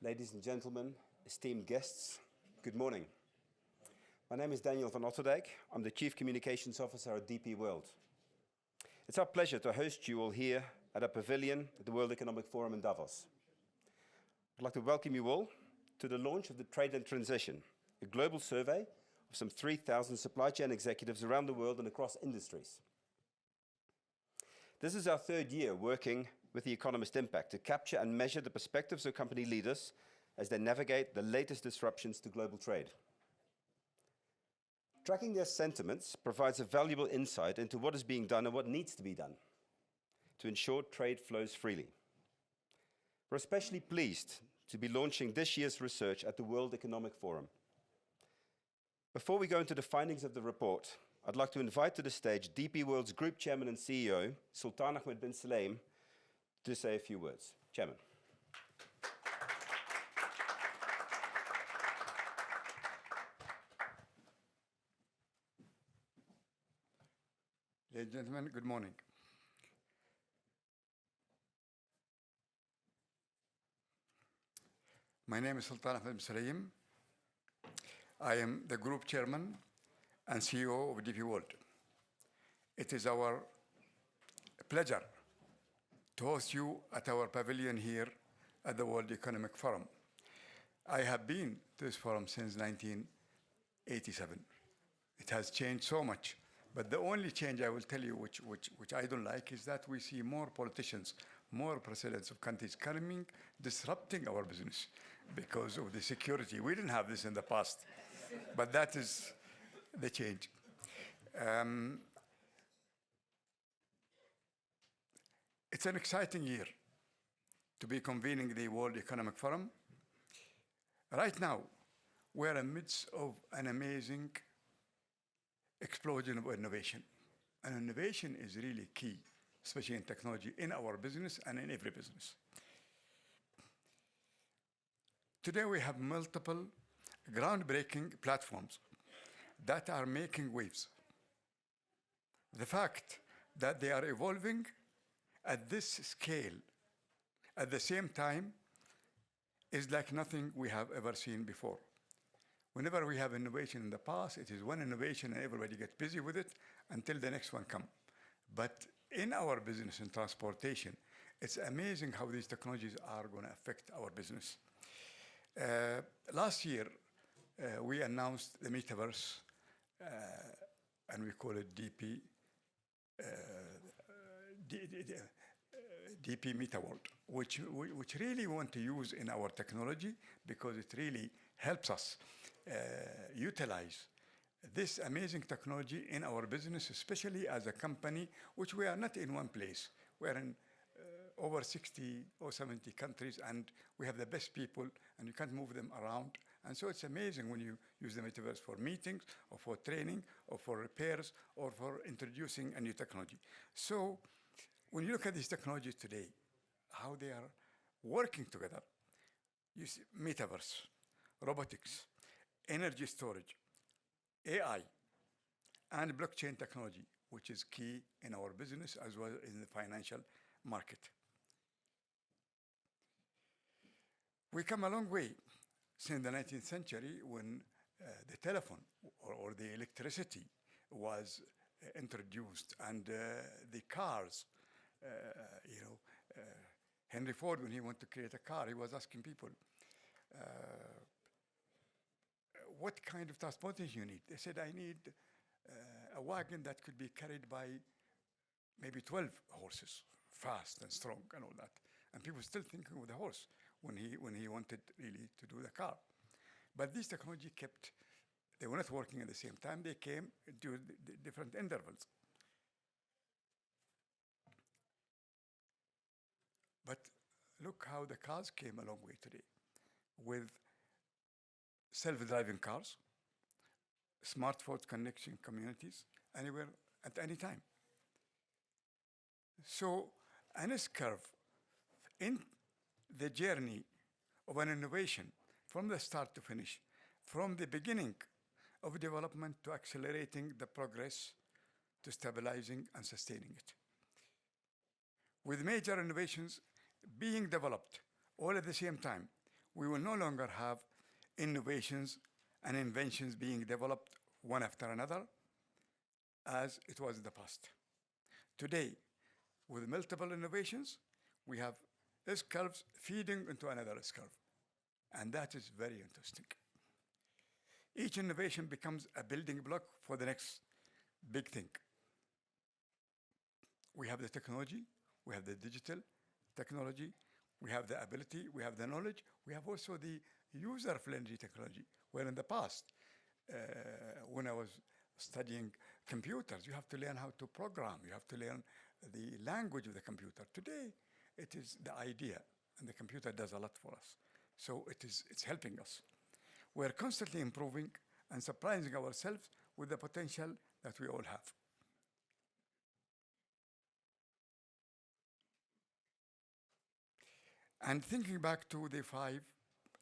ladies and gentlemen, esteemed guests, good morning. My name is Daniel van Otterdijk. I'm the Chief Communications Officer at DP World. It's our pleasure to host you all here at our pavilion at the World Economic Forum in Davos. I'd like to welcome you all to the launch of the Trade and Transition, a global survey of some 3,000 supply chain executives around the world and across industries. This is our third year working with The Economist Impact to capture and measure the perspectives of company leaders as they navigate the latest disruptions to global trade. Tracking their sentiments provides a valuable insight into what is being done and what needs to be done to ensure trade flows freely. We're especially pleased to be launching this year's research at the World Economic Forum. Before we go into the findings of the report, I'd like to invite to the stage DP World's Group Chairman and CEO, Sultan Ahmed bin Sulaim, to say a few words. Chairman. Ladies and gentlemen, good morning. My name is Sultan Ahmed bin Sulaim. I am the Group Chairman and CEO of DP World. It is our pleasure to host you at our pavilion here at the World Economic Forum. I have been to this forum since 1987. It has changed so much, but the only change I will tell you, which I don't like, is that we see more politicians, more presidents of countries coming, disrupting our business because of the security. We didn't have this in the past, but that is the change. It's an exciting year to be convening the World Economic Forum. Right now, we're in the midst of an amazing explosion of innovation. And innovation is really key, especially in technology, in our business and in every business. Today, we have multiple groundbreaking platforms that are making waves. The fact that they are evolving at this scale, at the same time, is like nothing we have ever seen before. Whenever we have innovation in the past, it is one innovation and everybody gets busy with it until the next one comes. But in our business in transportation, it's amazing how these technologies are going to affect our business. Last year, we announced the metaverse, and we call it DP MetaWorld, which really want to use in our technology because it really helps us utilize this amazing technology in our business, especially as a company, which we are not in one place. We're in over 60 or 70 countries, and we have the best people, and you can't move them around. And so it's amazing when you use the metaverse for meetings, or for training, or for repairs, or for introducing a new technology. So when you look at these technologies today, how they are working together, you see metaverse, robotics, energy storage, AI, and blockchain technology, which is key in our business as well as in the financial market. We come a long way since the 19th century when the telephone or the electricity was introduced, and the cars. Henry Ford, when he wanted to create a car, he was asking people, what kind of transportation you need? They said, I need a wagon that could be carried by maybe 12 horses, fast and strong and all that. And people still thinking of the horse when he wanted really to do the car. But this technology they were not working at the same time. They came into different intervals. But look how the cars came a long way today with self-driving cars, smartphone connection communities, anywhere at any time. So an S-curve in the journey of an innovation from the start to finish, from the beginning of development to accelerating the progress to stabilizing and sustaining it. With major innovations being developed all at the same time, we will no longer have innovations and inventions being developed one after another as it was in the past. Today, with multiple innovations, we have S-curves feeding into another S-curve. And that is very interesting. Each innovation becomes a building block for the next big thing. We have the technology, we have the digital technology, we have the ability, we have the knowledge, we have also the user-friendly technology. Where in the past, when I was studying computers, you have to learn how to program, you have to learn the language of the computer. Today, it is the idea, and the computer does a lot for us. So it's helping us. We're constantly improving and surprising ourselves with the potential that we all have. And thinking back to the 5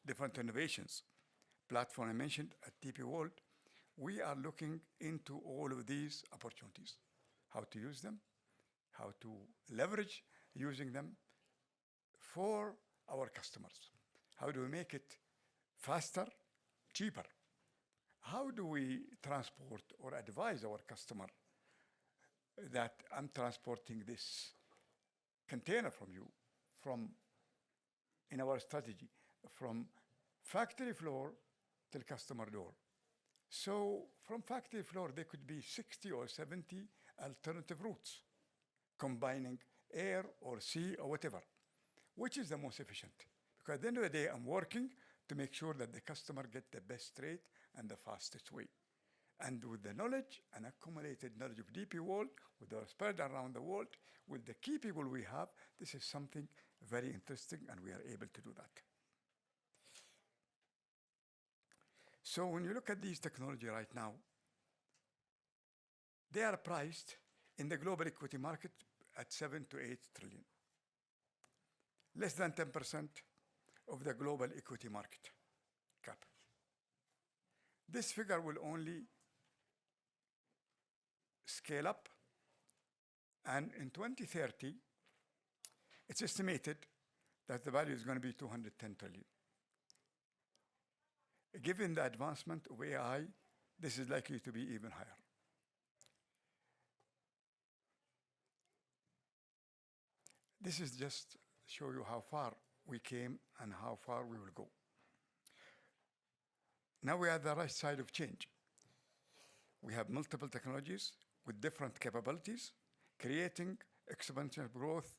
different innovations platform I mentioned at DP World, we are looking into all of these opportunities, how to use them, how to leverage using them for our customers. How do we make it faster, cheaper? How do we transport or advise our customer that I'm transporting this container from you, from in our strategy, from factory floor till customer door? So from factory floor, there could be 60 or 70 alternative routes, combining air or sea or whatever. Which is the most efficient? Because at the end of the day, I'm working to make sure that the customer get the best rate and the fastest way. And with the knowledge and accumulated knowledge of DP World, with our spread around the world, with the key people we have, this is something very interesting, and we are able to do that. So when you look at these technology right now, they are priced in the global equity market at 7 to 8 trillion. Less than 10% of the global equity market cap. This figure will only scale up, and in 2030, it's estimated that the value is going to be 210 trillion. Given the advancement of AI, this is likely to be even higher. This is just show you how far we came and how far we will go. Now we are at the right side of change. We have multiple technologies with different capabilities, creating exponential growth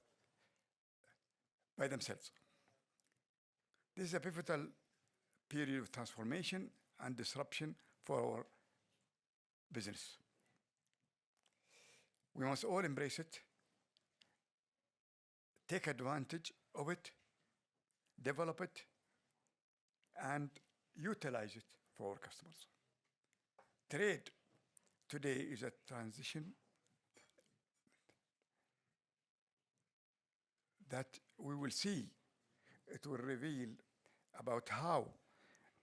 by themselves. This is a pivotal period of transformation and disruption for our business. We must all embrace it, take advantage of it, develop it, and utilize it for our customers. Trade today is a transition that we will see. It will reveal about how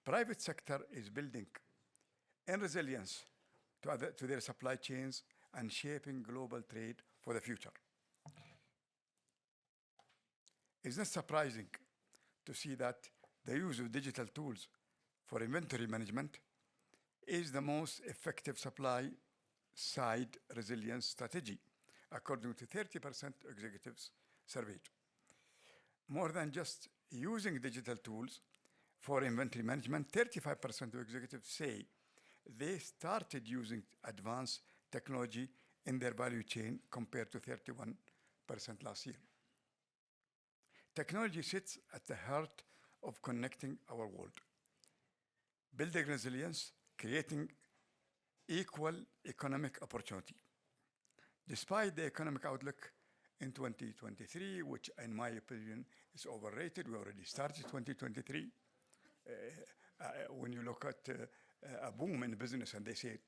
private sector is building in resilience to their supply chains and shaping global trade for the future. It's not surprising to see that the use of digital tools for inventory management is the most effective supply side resilience strategy, according to 30% executives surveyed. More than just using digital tools for inventory management, 35% of executives say they started using advanced technology in their value chain compared to 31% last year. Technology sits at the heart of connecting our world, building resilience, creating equal economic opportunity. Despite the economic outlook in 2023, which in my opinion is overrated, we already started 2023. When you look at a boom in business and they say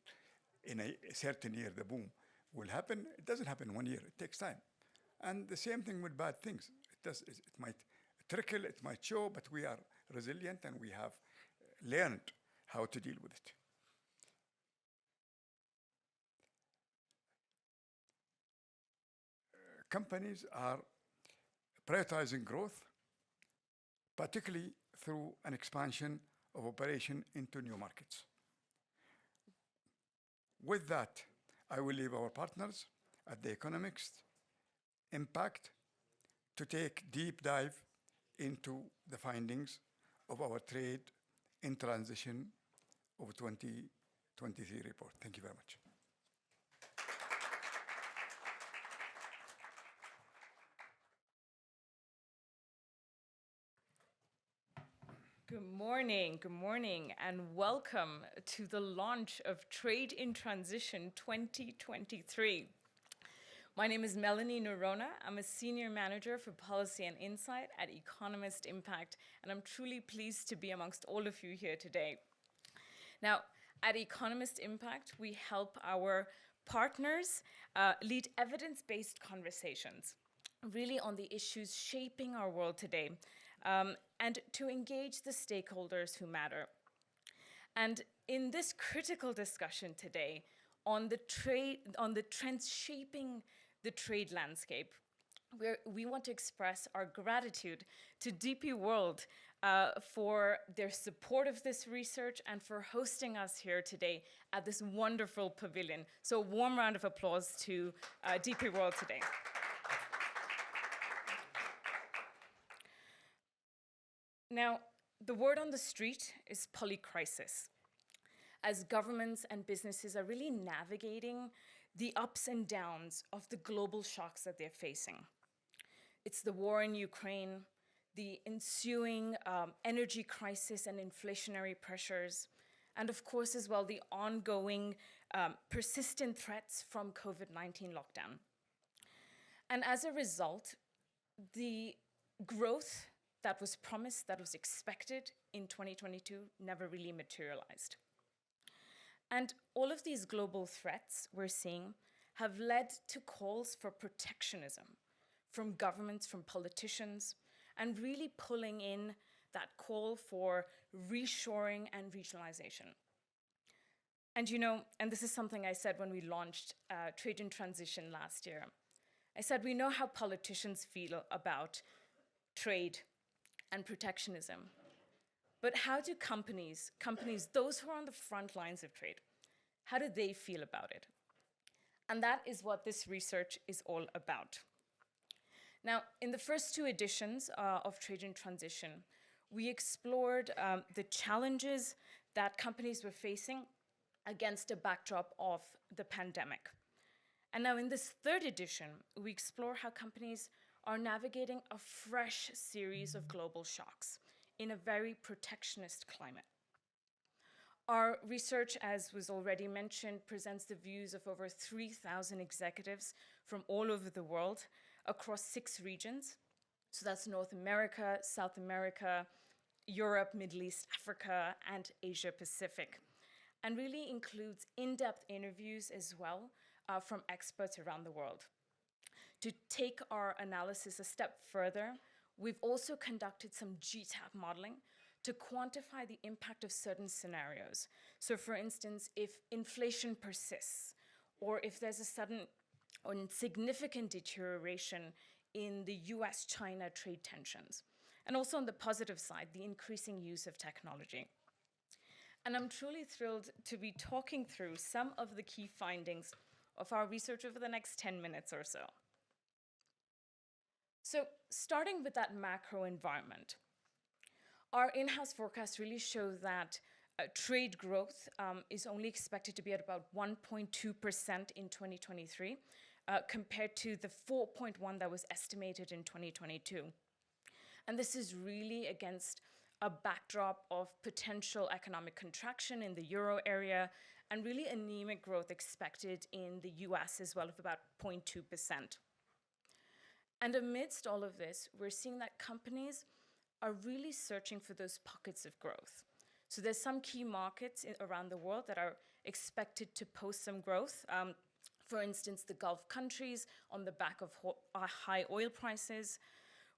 in a certain year the boom will happen, it doesn't happen in 1 year, it takes time. And the same thing with bad things. It might trickle, it might show, but we are resilient and we have learned how to deal with it. Companies are prioritizing growth, particularly through an expansion of operation into new markets. With that, I will leave our partners at the Economics Impact to take deep dive into the findings of our Trade in Transition of 2023 report. Thank you very much. Good morning, and welcome to the launch of Trade in Transition 2023. My name is Melanie Norona. I'm a Senior Manager for Policy and Insight at Economist Impact, and I'm truly pleased to be amongst all of you here today. Now, at Economist Impact, we help our partners lead evidence-based conversations, really on the issues shaping our world today, and to engage the stakeholders who matter. And in this critical discussion today on the trends shaping the trade landscape, we want to express our gratitude to DP World for their support of this research and for hosting us here today at this wonderful pavilion. So a warm round of applause to DP World today. Now, the word on the street is polycrisis, as governments and businesses are really navigating the ups and downs of the global shocks that they're facing. It's the war in Ukraine, the ensuing energy crisis and inflationary pressures, and of course as well the ongoing persistent threats from COVID-19 lockdown. And as a result, the growth that was promised, that was expected in 2022, never really materialized. And all of these global threats we're seeing have led to calls for protectionism from governments, from politicians, and really pulling in that call for reshoring and regionalization. And and this is something I said when we launched Trade in Transition last year. I said, we know how politicians feel about trade and protectionism. But how do companies, those who are on the front lines of trade, how do they feel about it? And that is what this research is all about. Now, in the first two editions of Trade in Transition, we explored the challenges that companies were facing against a backdrop of the pandemic. And now in this third edition, we explore how companies are navigating a fresh series of global shocks in a very protectionist climate. Our research, as was already mentioned, presents the views of over 3,000 executives from all over the world across 6 regions. So that's North America, South America, Europe, Middle East, Africa, and Asia Pacific, and really includes in-depth interviews as well from experts around the world. To take our analysis a step further, we've also conducted some GTAP modeling to quantify the impact of certain scenarios. So for instance, if inflation persists, or if there's a sudden or significant deterioration in the US-China trade tensions. And also on the positive side, the increasing use of technology. And I'm truly thrilled to be talking through some of the key findings of our research over the next 10 minutes or so. So starting with that macro environment, our in-house forecasts really show that trade growth is only expected to be at about 1.2% in 2023, compared to the 4.1% that was estimated in 2022. And this is really against a backdrop of potential economic contraction in the euro area and really anemic growth expected in the US as well of about 0.2%. And amidst all of this, we're seeing that companies are really searching for those pockets of growth. So there's some key markets around the world that are expected to post some growth. For instance, the Gulf countries on the back of high oil prices.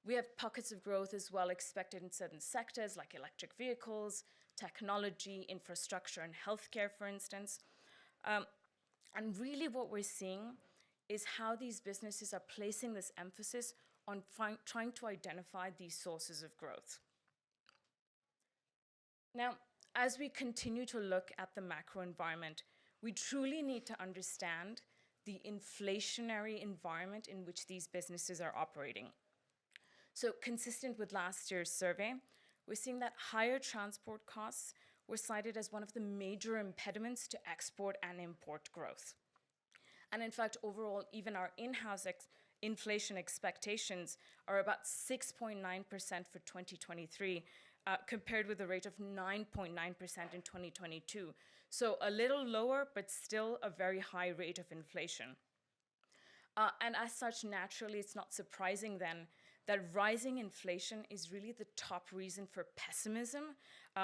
We have pockets of growth as well expected in certain sectors like electric vehicles, technology, infrastructure, and healthcare, for instance. And really what we're seeing is how these businesses are placing this emphasis on trying to identify these sources of growth. Now, as we continue to look at the macro environment, we truly need to understand the inflationary environment in which these businesses are operating. So, consistent with last year's survey, we're seeing that higher transport costs were cited as one of the major impediments to export and import growth. And in fact, overall, even our in-house inflation expectations are about 6.9% for 2023, compared with a rate of 9.9% in 2022. So a little lower, but still a very high rate of inflation. And as such, naturally, it's not surprising then that rising inflation is really the top reason for pessimism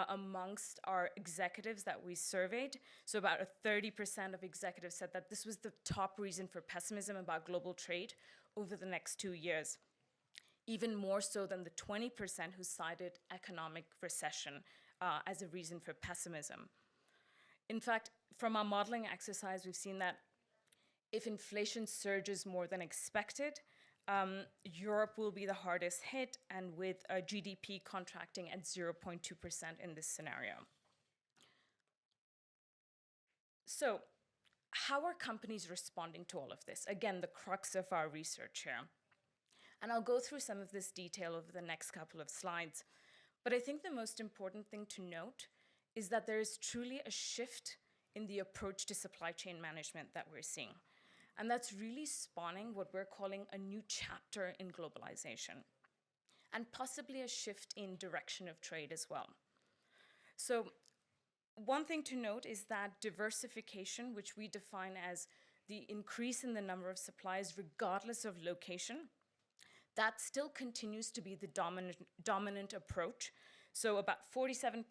amongst our executives that we surveyed. So about 30% of executives said that this was the top reason for pessimism about global trade over the next 2 years, even more so than the 20% who cited economic recession as a reason for pessimism. In fact, from our modeling exercise, we've seen that if inflation surges more than expected, Europe will be the hardest hit, and with GDP contracting at 0.2% in this scenario. So, how are companies responding to all of this? Again, the crux of our research here. And I'll go through some of this detail over the next couple of slides. But I think the most important thing to note is that there is truly a shift in the approach to supply chain management that we're seeing. And that's really spawning what we're calling a new chapter in globalization, and possibly a shift in direction of trade as well. So one thing to note is that diversification, which we define as the increase in the number of suppliers regardless of location, that still continues to be the dominant approach. So about 47%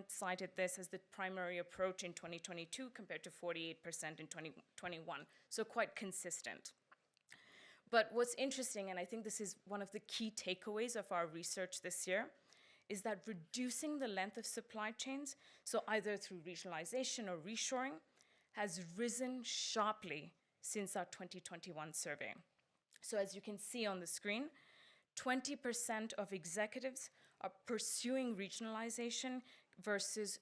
cited this as the primary approach in 2022 compared to 48% in 2021. So quite consistent. But what's interesting, and I think this is one of the key takeaways of our research this year, is that reducing the length of supply chains, so either through regionalization or reshoring, has risen sharply since our 2021 survey. So as you can see on the screen, 20% of executives are pursuing regionalization versus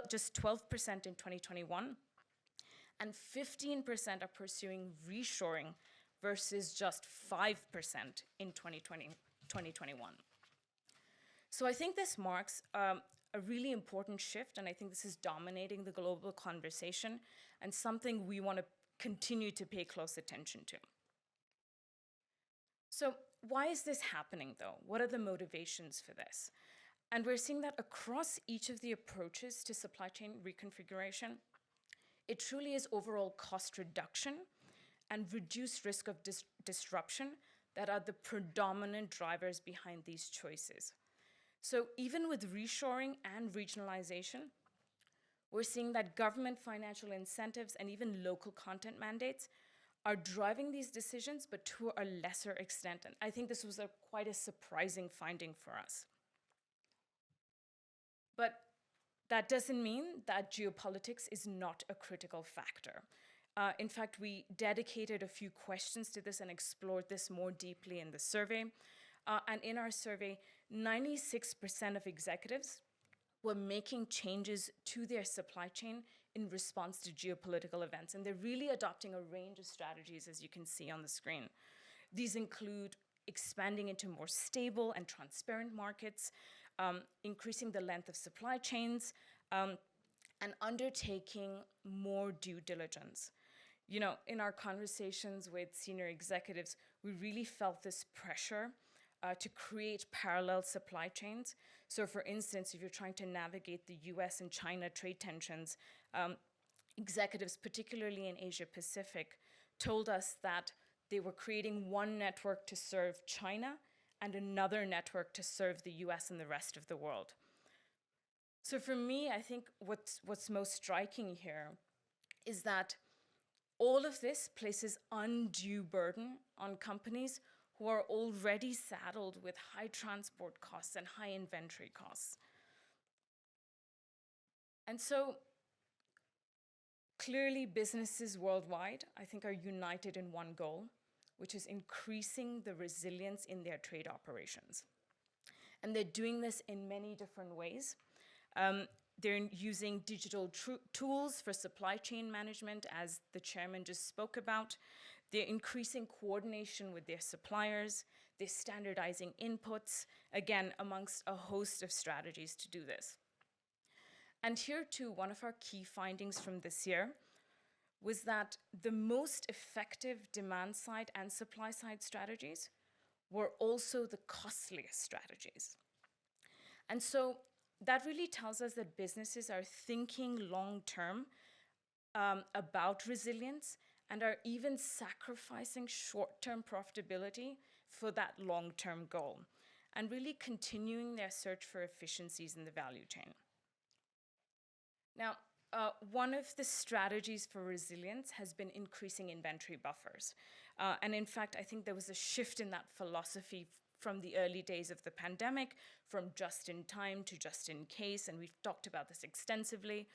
just 12% in 2021, and 15% are pursuing reshoring versus just 5% in 2021. So I think this marks a really important shift, and I think this is dominating the global conversation and something we want to continue to pay close attention to. So why is this happening, though? What are the motivations for this? And we're seeing that across each of the approaches to supply chain reconfiguration, it truly is overall cost reduction and reduced risk of disruption that are the predominant drivers behind these choices. So even with reshoring and regionalization, we're seeing that government financial incentives and even local content mandates are driving these decisions, but to a lesser extent. And I think this was quite a surprising finding for us. But that doesn't mean that geopolitics is not a critical factor. In fact, we dedicated a few questions to this and explored this more deeply in the survey. And in our survey, 96% of executives were making changes to their supply chain in response to geopolitical events. And they're really adopting a range of strategies, as you can see on the screen. These include expanding into more stable and transparent markets, increasing the length of supply chains, and undertaking more due diligence. You know, in our conversations with senior executives, we really felt this pressure to create parallel supply chains. So for instance, if you're trying to navigate the US and China trade tensions, executives, particularly in Asia Pacific, told us that they were creating one network to serve China and another network to serve the US and the rest of the world. So for me, I think what's most striking here is that all of this places undue burden on companies who are already saddled with high transport costs and high inventory costs. And so clearly businesses worldwide, I think, are united in one goal, which is increasing the resilience in their trade operations. And they're doing this in many different ways. They're using digital tools for supply chain management, as the chairman just spoke about. They're increasing coordination with their suppliers. They're standardizing inputs, again, amongst a host of strategies to do this. And here too, one of our key findings from this year was that the most effective demand side and supply side strategies were also the costliest strategies. And so that really tells us that businesses are thinking long term about resilience and are even sacrificing short-term profitability for that long-term goal, and really continuing their search for efficiencies in the value chain. Now, one of the strategies for resilience has been increasing inventory buffers. And in fact, I think there was a shift in that philosophy from the early days of the pandemic, from just in time to just in case, and we've talked about this extensively.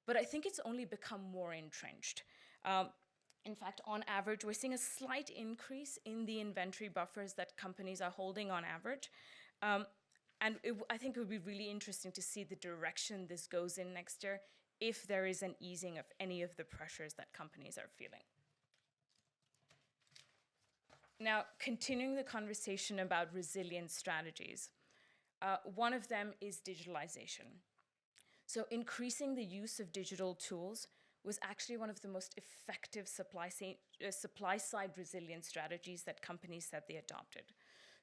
But I think it's only become more entrenched. In fact, on average, we're seeing a slight increase in the inventory buffers that companies are holding on average. I think it would be really interesting to see the direction this goes in next year, if there is an easing of any of the pressures that companies are feeling. Now, continuing the conversation about resilience strategies, one of them is digitalization. So increasing the use of digital tools was actually one of the most effective supply-side resilience strategies that companies said they adopted.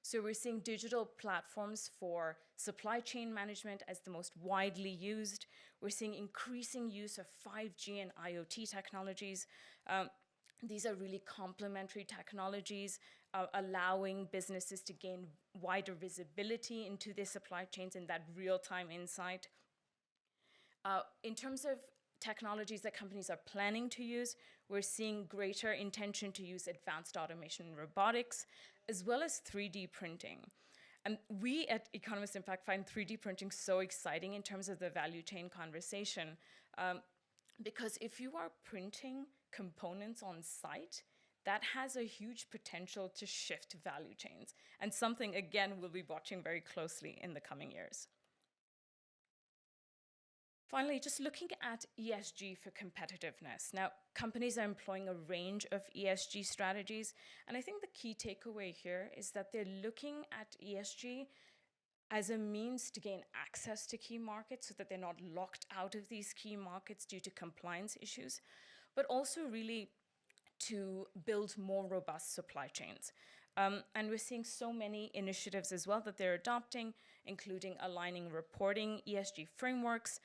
So we're seeing digital platforms for supply chain management as the most widely used. We're seeing increasing use of 5G and IoT technologies. These are really complementary technologies, allowing businesses to gain wider visibility into their supply chains and that real-time insight. In terms of technologies that companies are planning to use, we're seeing greater intention to use advanced automation and robotics, as well as 3D printing. And we at Economist, in fact, find 3D printing so exciting in terms of the value chain conversation, because if you are printing components on site, that has a huge potential to shift value chains, and something, again, we'll be watching very closely in the coming years. Finally, just looking at ESG for competitiveness. Now, companies are employing a range of ESG strategies, and I think the key takeaway here is that they're looking at ESG as a means to gain access to key markets so that they're not locked out of these key markets due to compliance issues, but also really to build more robust supply chains. And we're seeing so many initiatives as well that they're adopting, including aligning reporting ESG frameworks,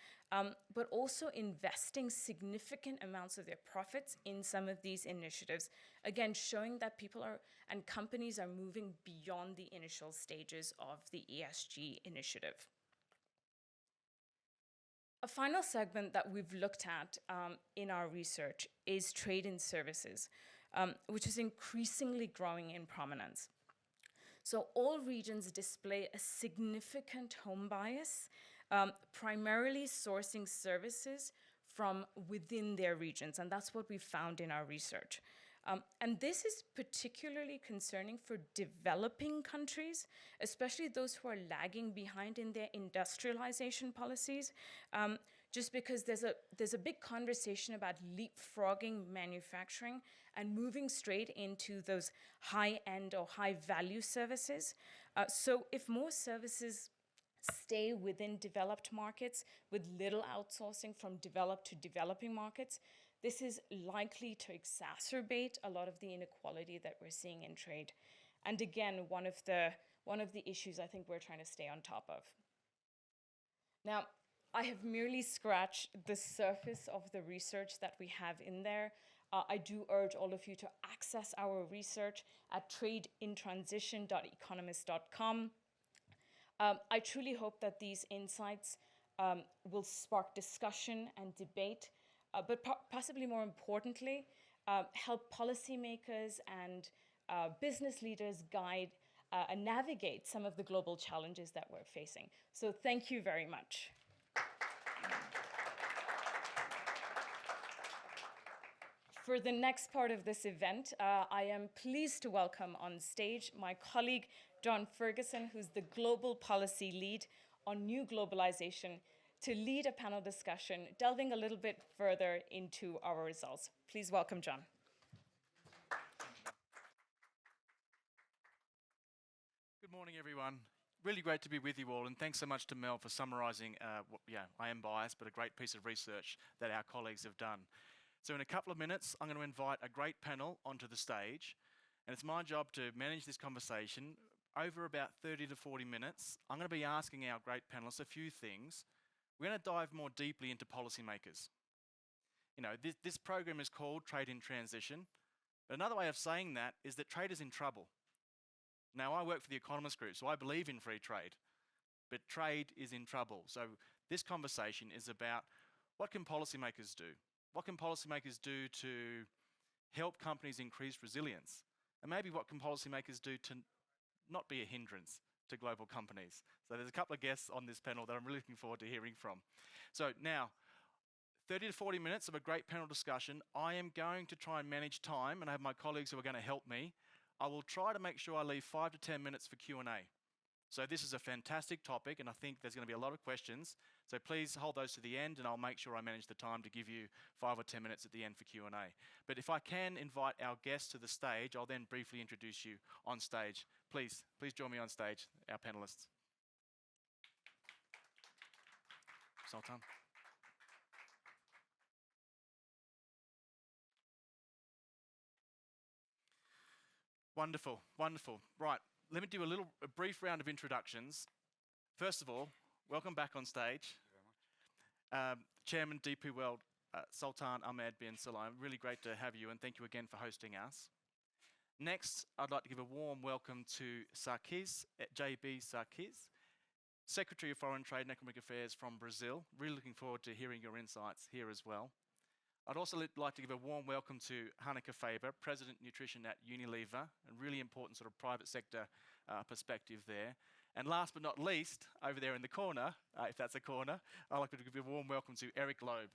but also investing significant amounts of their profits in some of these initiatives. Again, showing that people and companies are moving beyond the initial stages of the ESG initiative. A final segment that we've looked at in our research is trade and services, which is increasingly growing in prominence. So all regions display a significant home bias, primarily sourcing services from within their regions, and that's what we found in our research. And this is particularly concerning for developing countries, especially those who are lagging behind in their industrialization policies, just because there's a big conversation about leapfrogging manufacturing and moving straight into those high-end or high-value services. So if more services stay within developed markets with little outsourcing from developed to developing markets, this is likely to exacerbate a lot of the inequality that we're seeing in trade. And again, one of the issues I think we're trying to stay on top of. Now, I have merely scratched the surface of the research that we have in there. I do urge all of you to access our research at tradeintransition.economist.com. I truly hope that these insights will spark discussion and debate, but possibly more importantly, help policymakers and business leaders guide and navigate some of the global challenges that we're facing. So thank you very much. For the next part of this event, I am pleased to welcome on stage my colleague, John Ferguson, who's the Global Policy Lead on New Globalization, to lead a panel discussion delving a little bit further into our results. Please welcome John. Good morning, everyone. Really great to be with you all, and thanks so much to Mel for summarising, I am biased, but a great piece of research that our colleagues have done. So in a couple of minutes, I'm going to invite a great panel onto the stage, and it's my job to manage this conversation. Over about 30 to 40 minutes, I'm going to be asking our great panelists a few things. We're going to dive more deeply into policymakers. You know, this program is called Trade in Transition, but another way of saying that is that trade is in trouble. Now, I work for the Economist Group, so I believe in free trade, but trade is in trouble. So this conversation is about what can policymakers do? What can policymakers do to help companies increase resilience? And maybe what can policymakers do to not be a hindrance to global companies? So there's a couple of guests on this panel that I'm really looking forward to hearing from. So now, 30 to 40 minutes of a great panel discussion. I am going to try and manage time, and I have my colleagues who are going to help me. I will try to make sure I leave 5 to 10 minutes for Q&A. So this is a fantastic topic, and I think there's going to be a lot of questions. So please hold those to the end, and I'll make sure I manage the time to give you 5 or 10 minutes at the end for Q&A. But if I can invite our guests to the stage, I'll then briefly introduce you on stage. Please join me on stage, our panelists. Sultan. Wonderful, wonderful. Right, let me do a brief round of introductions. First of all, welcome back on stage. Thank you very much. Chairman DP World, Sultan Ahmed bin Salam. Really great to have you, and thank you again for hosting us. Next, I'd like to give a warm welcome to Sarkis, JB Sarkis, Secretary of Foreign Trade and Economic Affairs from Brazil. Really looking forward to hearing your insights here as well. I'd also like to give a warm welcome to Hanneke Faber, President Nutrition at Unilever, a really important sort of private sector perspective there. And last but not least, over there in the corner, if that's a corner, I'd like to give a warm welcome to Eric Loeb,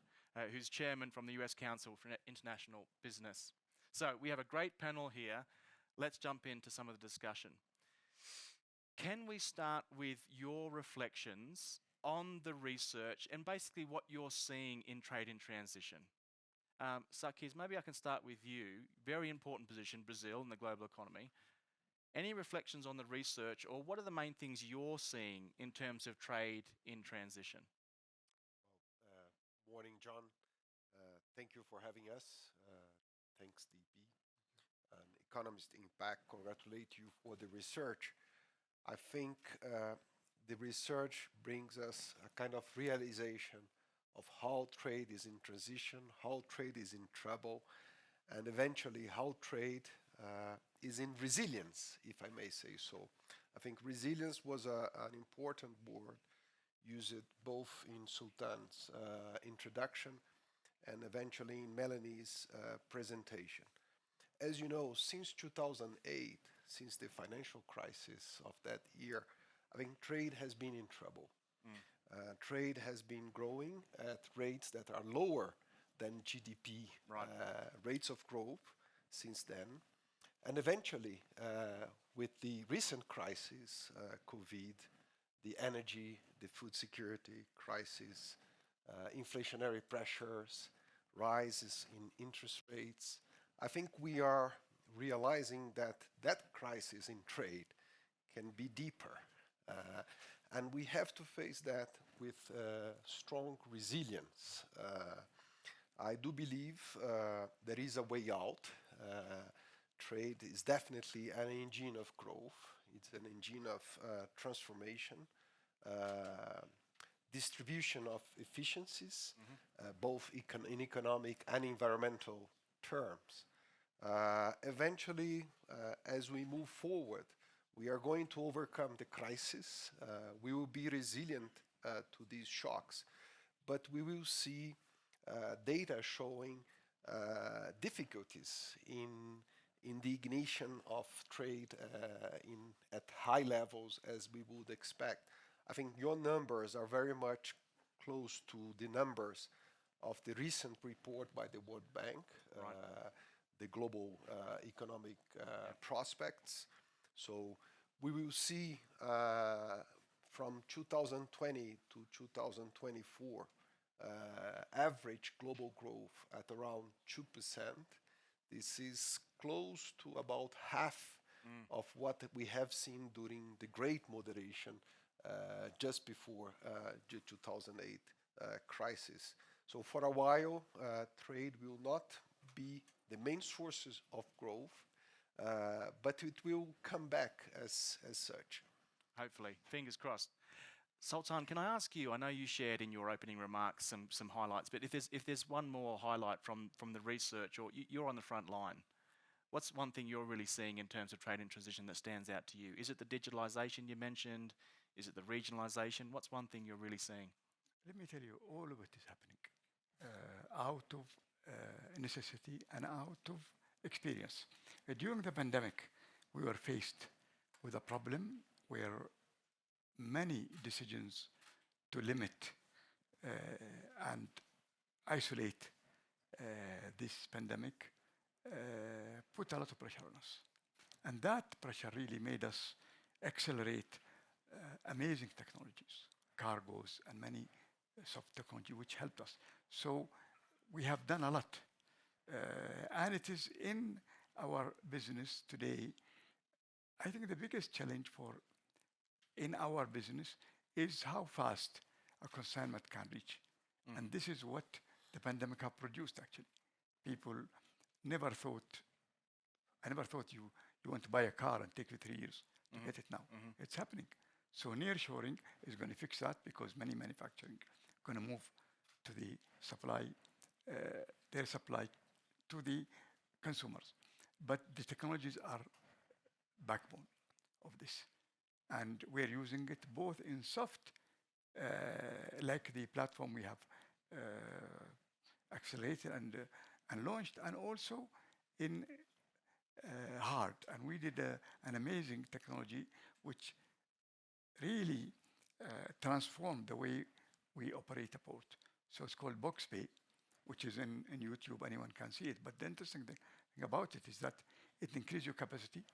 who's Chairman from the US Council for International Business. So we have a great panel here. Let's jump into some of the discussion. Can we start with your reflections on the research and basically what you're seeing in trade in transition? Sarkis, maybe I can start with you. Very important position, Brazil in the global economy. Any reflections on the research, or what are the main things you're seeing in terms of trade in transition? Morning, John. Thank you for having us. Thanks, DP. And Economist Impact, congratulate you for the research. I think the research brings us a kind of realization of how trade is in transition, how trade is in trouble, and eventually how trade is in resilience, if I may say so. I think resilience was an important word used both in Sultan's introduction and eventually in Melanie's presentation. As you know, since 2008, since the financial crisis of that year, I think trade has been in trouble. Trade has been growing at rates that are lower than GDP rates of growth since then. And eventually, with the recent crisis, COVID, the energy, the food security crisis, inflationary pressures, rises in interest rates, I think we are realizing that that crisis in trade can be deeper. And we have to face that with strong resilience. I do believe there is a way out. Trade is definitely an engine of growth. It's an engine of transformation, distribution of efficiencies, both in economic and environmental terms. Eventually, as we move forward, we are going to overcome the crisis. We will be resilient to these shocks, but we will see data showing difficulties in the ignition of trade at high levels as we would expect. I think your numbers are very much close to the numbers of the recent report by the World Bank, the global economic prospects. So we will see from 2020 to 2024, average global growth at around 2%. This is close to about half of what we have seen during the Great Moderation just before the 2008 crisis. So for a while, trade will not be the main sources of growth, but it will come back as such. Hopefully, fingers crossed. Sultan, can I ask you? I know you shared in your opening remarks some highlights, but if there's one more highlight from the research, or you're on the front line, what's one thing you're really seeing in terms of trade and transition that stands out to you? Is it the digitalization you mentioned? Is it the regionalization? What's one thing you're really seeing? Let me tell you, all of it is happening out of necessity and out of experience. During the pandemic, we were faced with a problem where many decisions to limit and isolate this pandemic put a lot of pressure on us. And that pressure really made us accelerate amazing technologies, cargos, and many soft technology, which helped us. So we have done a lot. And it is in our business today. I think the biggest challenge in our business is how fast a consignment can reach. And this is what the pandemic have produced, actually. People never thought, I never thought you want to buy a car and take you 3 years to get it now. It's happening. So nearshoring is going to fix that because many manufacturing going to move to the supply, their supply to the consumers. But the technologies are backbone of this. And we're using it both in soft, like the platform we have accelerated and launched, and also in hard. And we did an amazing technology which really transformed the way we operate a port. So it's called BoxPay, which is in YouTube. Anyone can see it. But the interesting thing about it is that it increases your capacity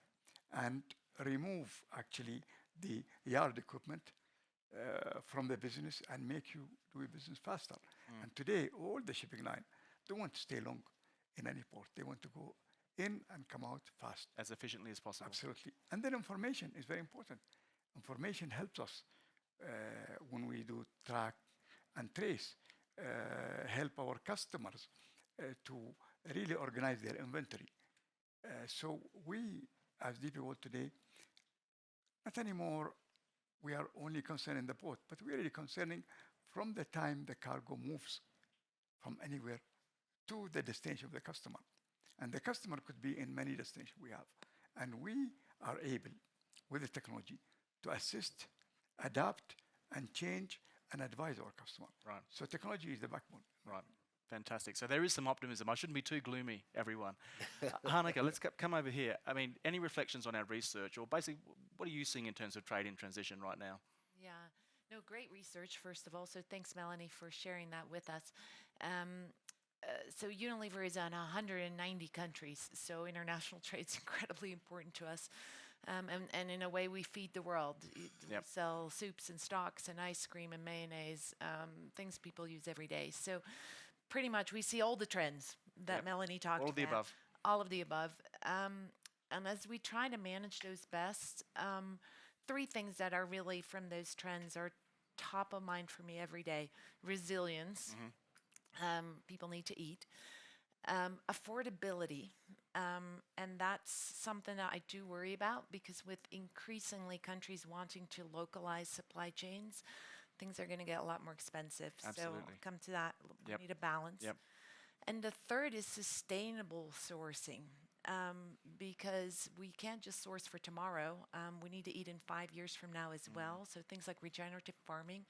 and remove actually the yard equipment from the business and make you do your business faster. And today, all the shipping line don't want to stay long in any port. They want to go in and come out fast. As efficiently as possible. Absolutely. And then information is very important. Information helps us when we do track and trace, help our customers to really organize their inventory. So we, as DP World today, not anymore we are only concerned in the port, but we're really concerning from the time the cargo moves from anywhere to the destination of the customer. And the customer could be in many destinations we have. And we are able, with the technology, to assist, adapt, and change and advise our customer. Right. So technology is the backbone. Right. Fantastic. So there is some optimism. I shouldn't be too gloomy, everyone. Hanneke, let's come over here. I mean, any reflections on our research, or basically, what are you seeing in terms of trade in transition right now? Yeah, no, great research, first of all. So thanks, Melanie, for sharing that with us. So Unilever is on 190 countries, so international trade is incredibly important to us. And in a way, we feed the world. We sell soups and stocks and ice cream and mayonnaise, things people use every day. So pretty much we see all the trends that Melanie talked about. All of the above. All of the above. And as we try to manage those best, three things that are really from those trends are top of mind for me every day. Resilience. People need to eat. Affordability. And that's something that I do worry about, because with increasingly countries wanting to localize supply chains, things are going to get a lot more expensive. Absolutely. So come to that. We need a balance. And the third is sustainable sourcing, because we can't just source for tomorrow. We need to eat in 5 years from now as well. So things like regenerative farming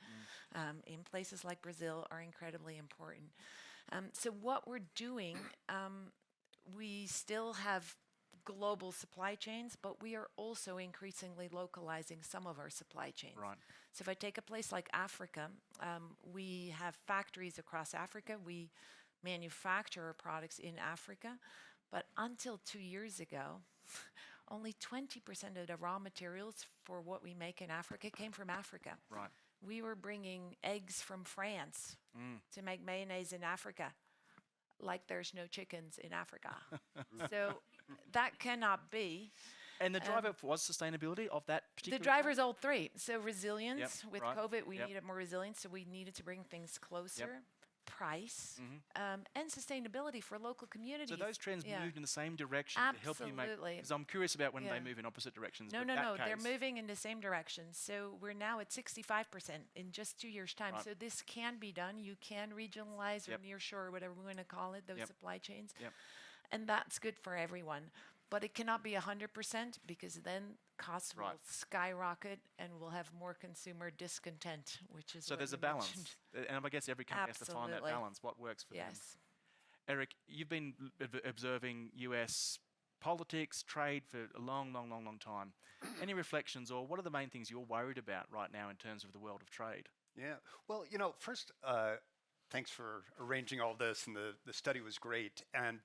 in places like Brazil are incredibly important. So what we're doing, we still have global supply chains, but we are also increasingly localizing some of our supply chains. Right. So if I take a place like Africa, we have factories across Africa. We manufacture our products in Africa. But until 2 years ago, only 20% of the raw materials for what we make in Africa came from Africa. Right. We were bringing eggs from France to make mayonnaise in Africa, like there's no chickens in Africa. So that cannot be. And the driver was sustainability of that particular. The driver's all three. So resilience. Yep, With right. COVID, we Yep. needed more resilience, so we needed to bring things closer. Price and sustainability for local communities. So those trends Yeah. moved in the same direction to help you make. Absolutely. Because I'm curious about when Yeah. they move in opposite directions. No, but no, that no. They're case- moving in the same direction. So we're now at 65% in just 2 years' time. Right. So this can be done. You can regionalize or Yep. nearshore, or whatever we want to call it, those Yep. supply chains. Yep. And that's good for everyone. But it cannot be 100% because then costs will Right. skyrocket and we'll have more consumer discontent, which is So what there's a you balance, mentioned. and I guess every company has to find that Absolutely. balance. What works for them? Yes. Eric, you've been observing US politics, trade for a long, long, long, long time. Any reflections, or what are the main things you're worried about right now in terms of the world of trade? Yeah. Well, first, thanks for arranging all this, and the study was great. And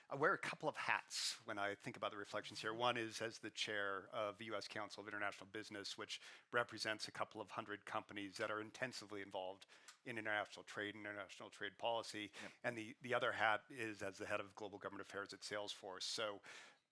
I wear a couple of hats when I think about the reflections here. One is as the chair of the U.S. Council of International Business, which represents a couple of hundred companies that are intensively involved in international trade and international trade policy. And the other hat is as the head of global government affairs at Salesforce. So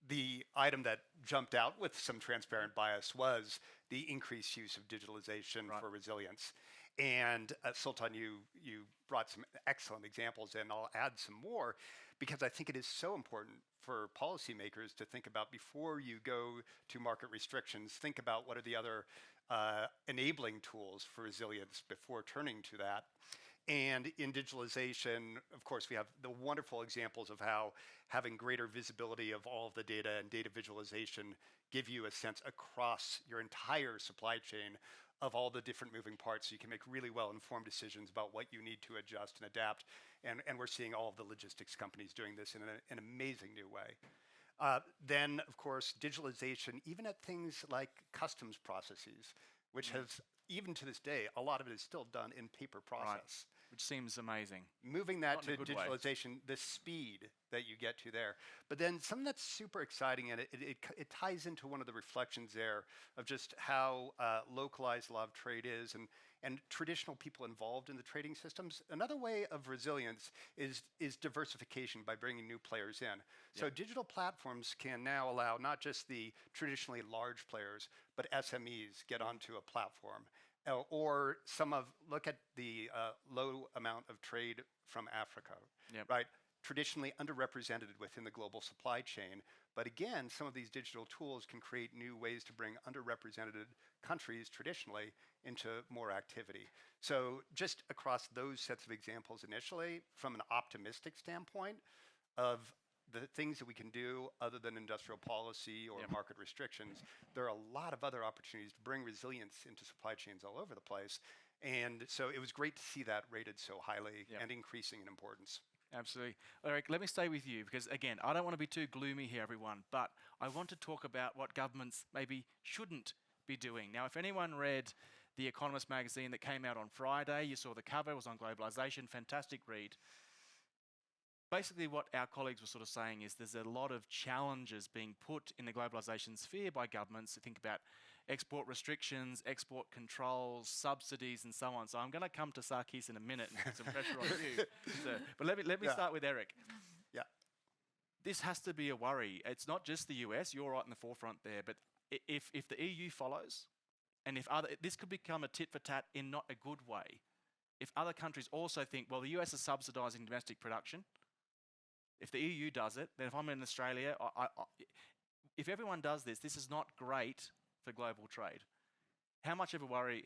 the item that jumped out with some transparent bias was the increased use of digitalization for resilience. And Sultan, you brought some excellent examples, and I'll add some more because I think it is so important for policymakers to think about before you go to market restrictions. Think about what are the other enabling tools for resilience before turning to that. And in digitalization, of course, we have the wonderful examples of how having greater visibility of all of the data and data visualization give you a sense across your entire supply chain of all the different moving parts, so you can make really well-informed decisions about what you need to adjust and adapt. And we're seeing all of the logistics companies doing this in an amazing new way. Then, of course, digitalization, even at things like customs processes, which has, even to this day, a lot of it is still done in paper process. Which seems amazing. Moving that Not in to a good way. digitalization, the speed that you get to there. But then something that's super exciting, and it ties into one of the reflections there of just how localized a lot of trade is and traditional people involved in the trading systems. Another way of resilience is diversification by bringing new players in. So digital platforms can now allow not just the traditionally large players, but SMEs get onto a platform. Or look at the low amount of trade from Africa, right? Traditionally underrepresented within the global supply chain. But again, some of these digital tools can create new ways to bring underrepresented countries traditionally into more activity. So just across those sets of examples initially, from an optimistic standpoint of the things that we can do other than industrial policy or market restrictions, there are a lot of other opportunities to bring resilience into supply chains all over the place. And so it was great to see that rated so highly and increasing in importance. Absolutely. Eric, let me stay with you because, again, I don't want to be too gloomy here, everyone, but I want to talk about what governments maybe shouldn't be doing. Now, if anyone read The Economist magazine that came out on Friday, you saw the cover, it was on globalization, fantastic read. Basically, what our colleagues were sort of saying is there's a lot of challenges being put in the globalization sphere by governments to think about export restrictions, export controls, subsidies, and so on. So I'm going to come to Sarkis in a minute and put some pressure on you. But let me start with Eric. Yeah. This has to be a worry. It's not just the US. You're right in the forefront there. But if the EU follows, and this could become a tit for tat in not a good way. If other countries also think, well, the US is subsidizing domestic production. If the EU does it, then if I'm in Australia, if everyone does this, this is not great for global trade. How much of a worry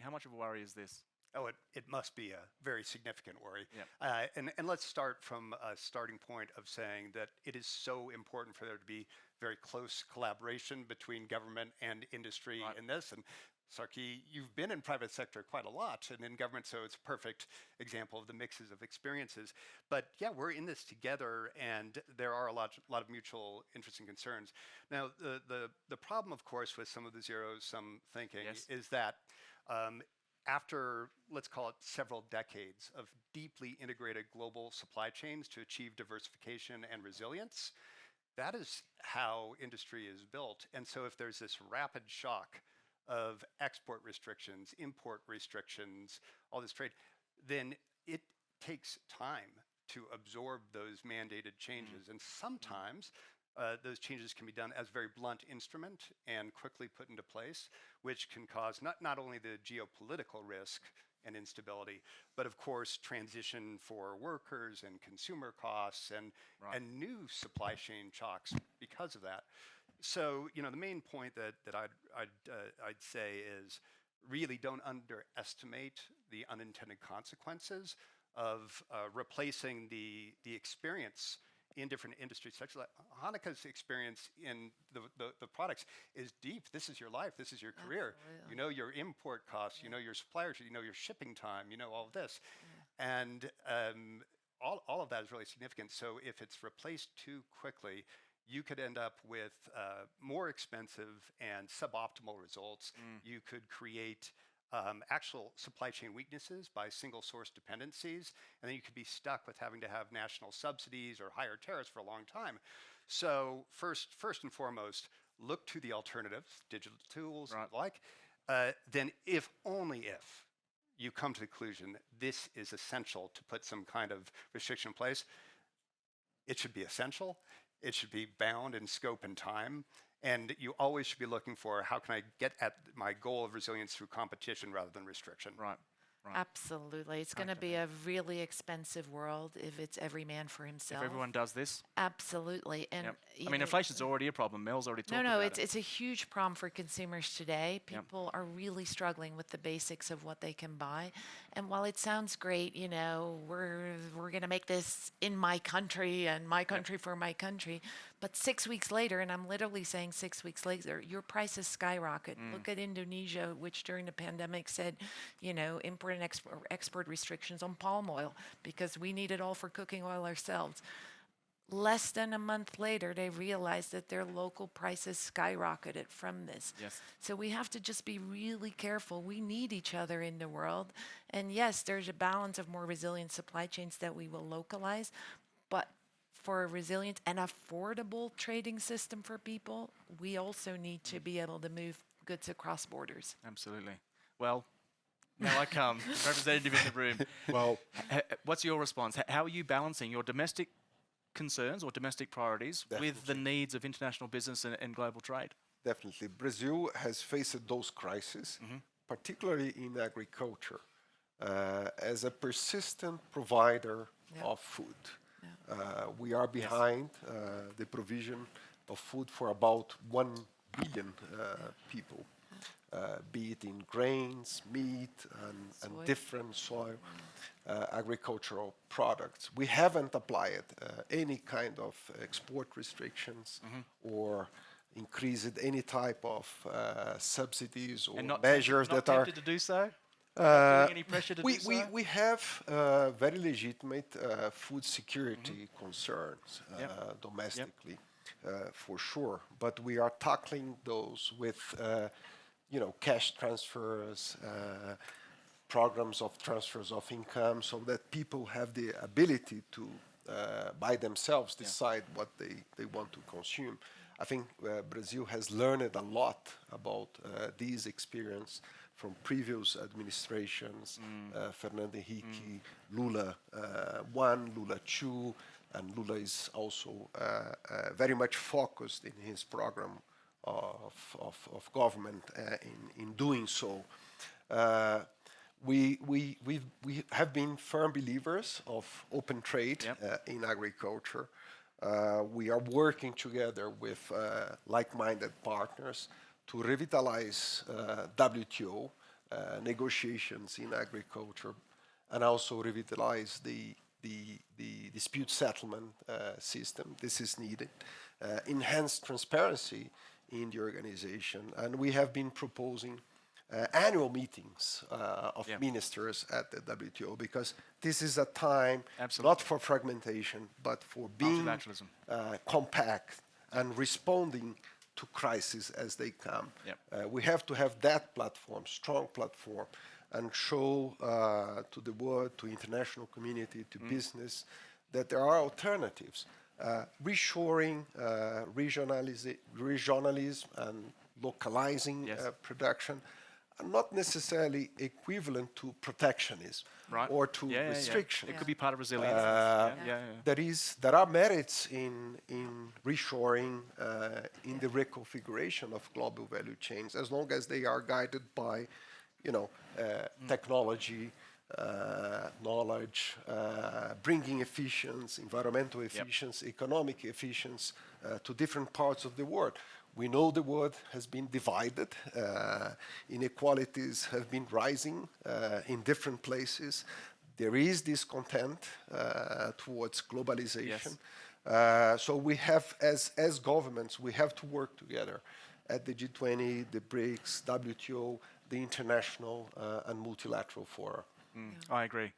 is this? Oh, it must be a very significant worry. Yep. And let's start from a starting point of saying that it is so important for there to be very close collaboration between government and industry in this. And Sarki, you've been in private sector quite a lot and in government, so it's a perfect example of the mixes of experiences. But yeah, we're in this together, and there are a lot of mutual interests and concerns. Now, the problem, of course, with some of the zero-sum thinking is that after, let's call it, several decades of deeply integrated global supply chains to achieve diversification and resilience, that is how industry is built. And so if there's this rapid shock of export restrictions, import restrictions, all this trade, then it takes time to absorb those mandated changes. And sometimes those changes can be done as a very blunt instrument and quickly put into place, which can cause not only the geopolitical risk and instability, but of course transition for workers and consumer costs and new supply chain shocks because of that. So the main point that I'd say is really don't underestimate the unintended consequences of replacing the experience in different industry sectors. Like Hannike's experience in the products is deep. This is your life. This is your career. Absolutely. You know your import costs. You know your suppliers. You know your shipping time. You know all of this, and all of that is really significant. So if it's replaced too quickly, you could end up with more expensive and suboptimal results. You could create actual supply chain weaknesses by single source dependencies, and then you could be stuck with having to have national subsidies or higher tariffs for a long time. So first and foremost, look to the alternatives, digital tools, and the like. Then if only if you come to the conclusion that this is essential to put some kind of restriction in place, it should be essential. It should be bound in scope and time. And you always should be looking for how can I get at my goal of resilience through competition rather than restriction. Right. Absolutely. It's going to be a really expensive world if it's every man for himself. If everyone does this. Absolutely. And I mean, inflation's already a problem. Mel's already talked about it. it's a huge problem for consumers today. People are really struggling with the basics of what they can buy. And while it sounds great, we're going to make this in my country and my country for my country, but 6 weeks later, and I'm literally saying 6 weeks later, your prices skyrocket. Look at Indonesia, which during the pandemic said, import and export restrictions on palm oil because we need it all for cooking oil ourselves. Less than a month later, they realized that their local prices skyrocketed from this. Yes. So we have to just be really careful. We need each other in the world. And yes, there's a balance of more resilient supply chains that we will localize. But for a resilient and affordable trading system for people, we also need to be able to move goods across borders. Absolutely. Well, now I come, representative in the room. Well, what's your response? How are you balancing your domestic concerns or domestic priorities with the needs of international business and global trade? definitely. Brazil has faced those crises, particularly in agriculture, as a persistent provider of food. We are behind the provision of food for about 1 billion people, be it in grains, meat, and different soil agricultural products. We haven't applied any kind of export restrictions or increased any type of subsidies or measures that are. Tempted to do so? Feeling any pressure to do so? We have very legitimate food security concerns domestically, for sure. But we are tackling those with, cash transfers, programs of transfers of income, so that people have the ability to, by themselves, decide what they want to consume. I think Brazil has learned a lot about these experience from previous administrations, Fernando Henrique, Lula 1, Lula 2, and Lula is also very much focused in his program of government in doing so. We have been firm believers of open trade in agriculture. We are working together with like-minded partners to revitalize WTO negotiations in agriculture, and also revitalize the dispute settlement system. This is needed. Enhance transparency in the organization, and we have been proposing annual meetings of ministers at the WTO, because this is a time not for fragmentation, but for being compact and responding to crises as they come. We have to have that platform, strong platform, and show to the world, to international community, to business, that there are alternatives. reshoring, regionalism, and localizing Yes. production are not necessarily equivalent to protectionism Right. or to Yeah. restriction. It could be part of resilience. There are merits in reshoring, in the reconfiguration of global value chains, as long as they are guided by, technology, knowledge, bringing efficiency, environmental efficiency, economic efficiency to different parts of the world. We know the world has been divided. Inequalities have been rising in different places. There is discontent towards globalization. So we have, as governments, we have to work together at the G20, the BRICS, WTO, the international and multilateral fora. I agree.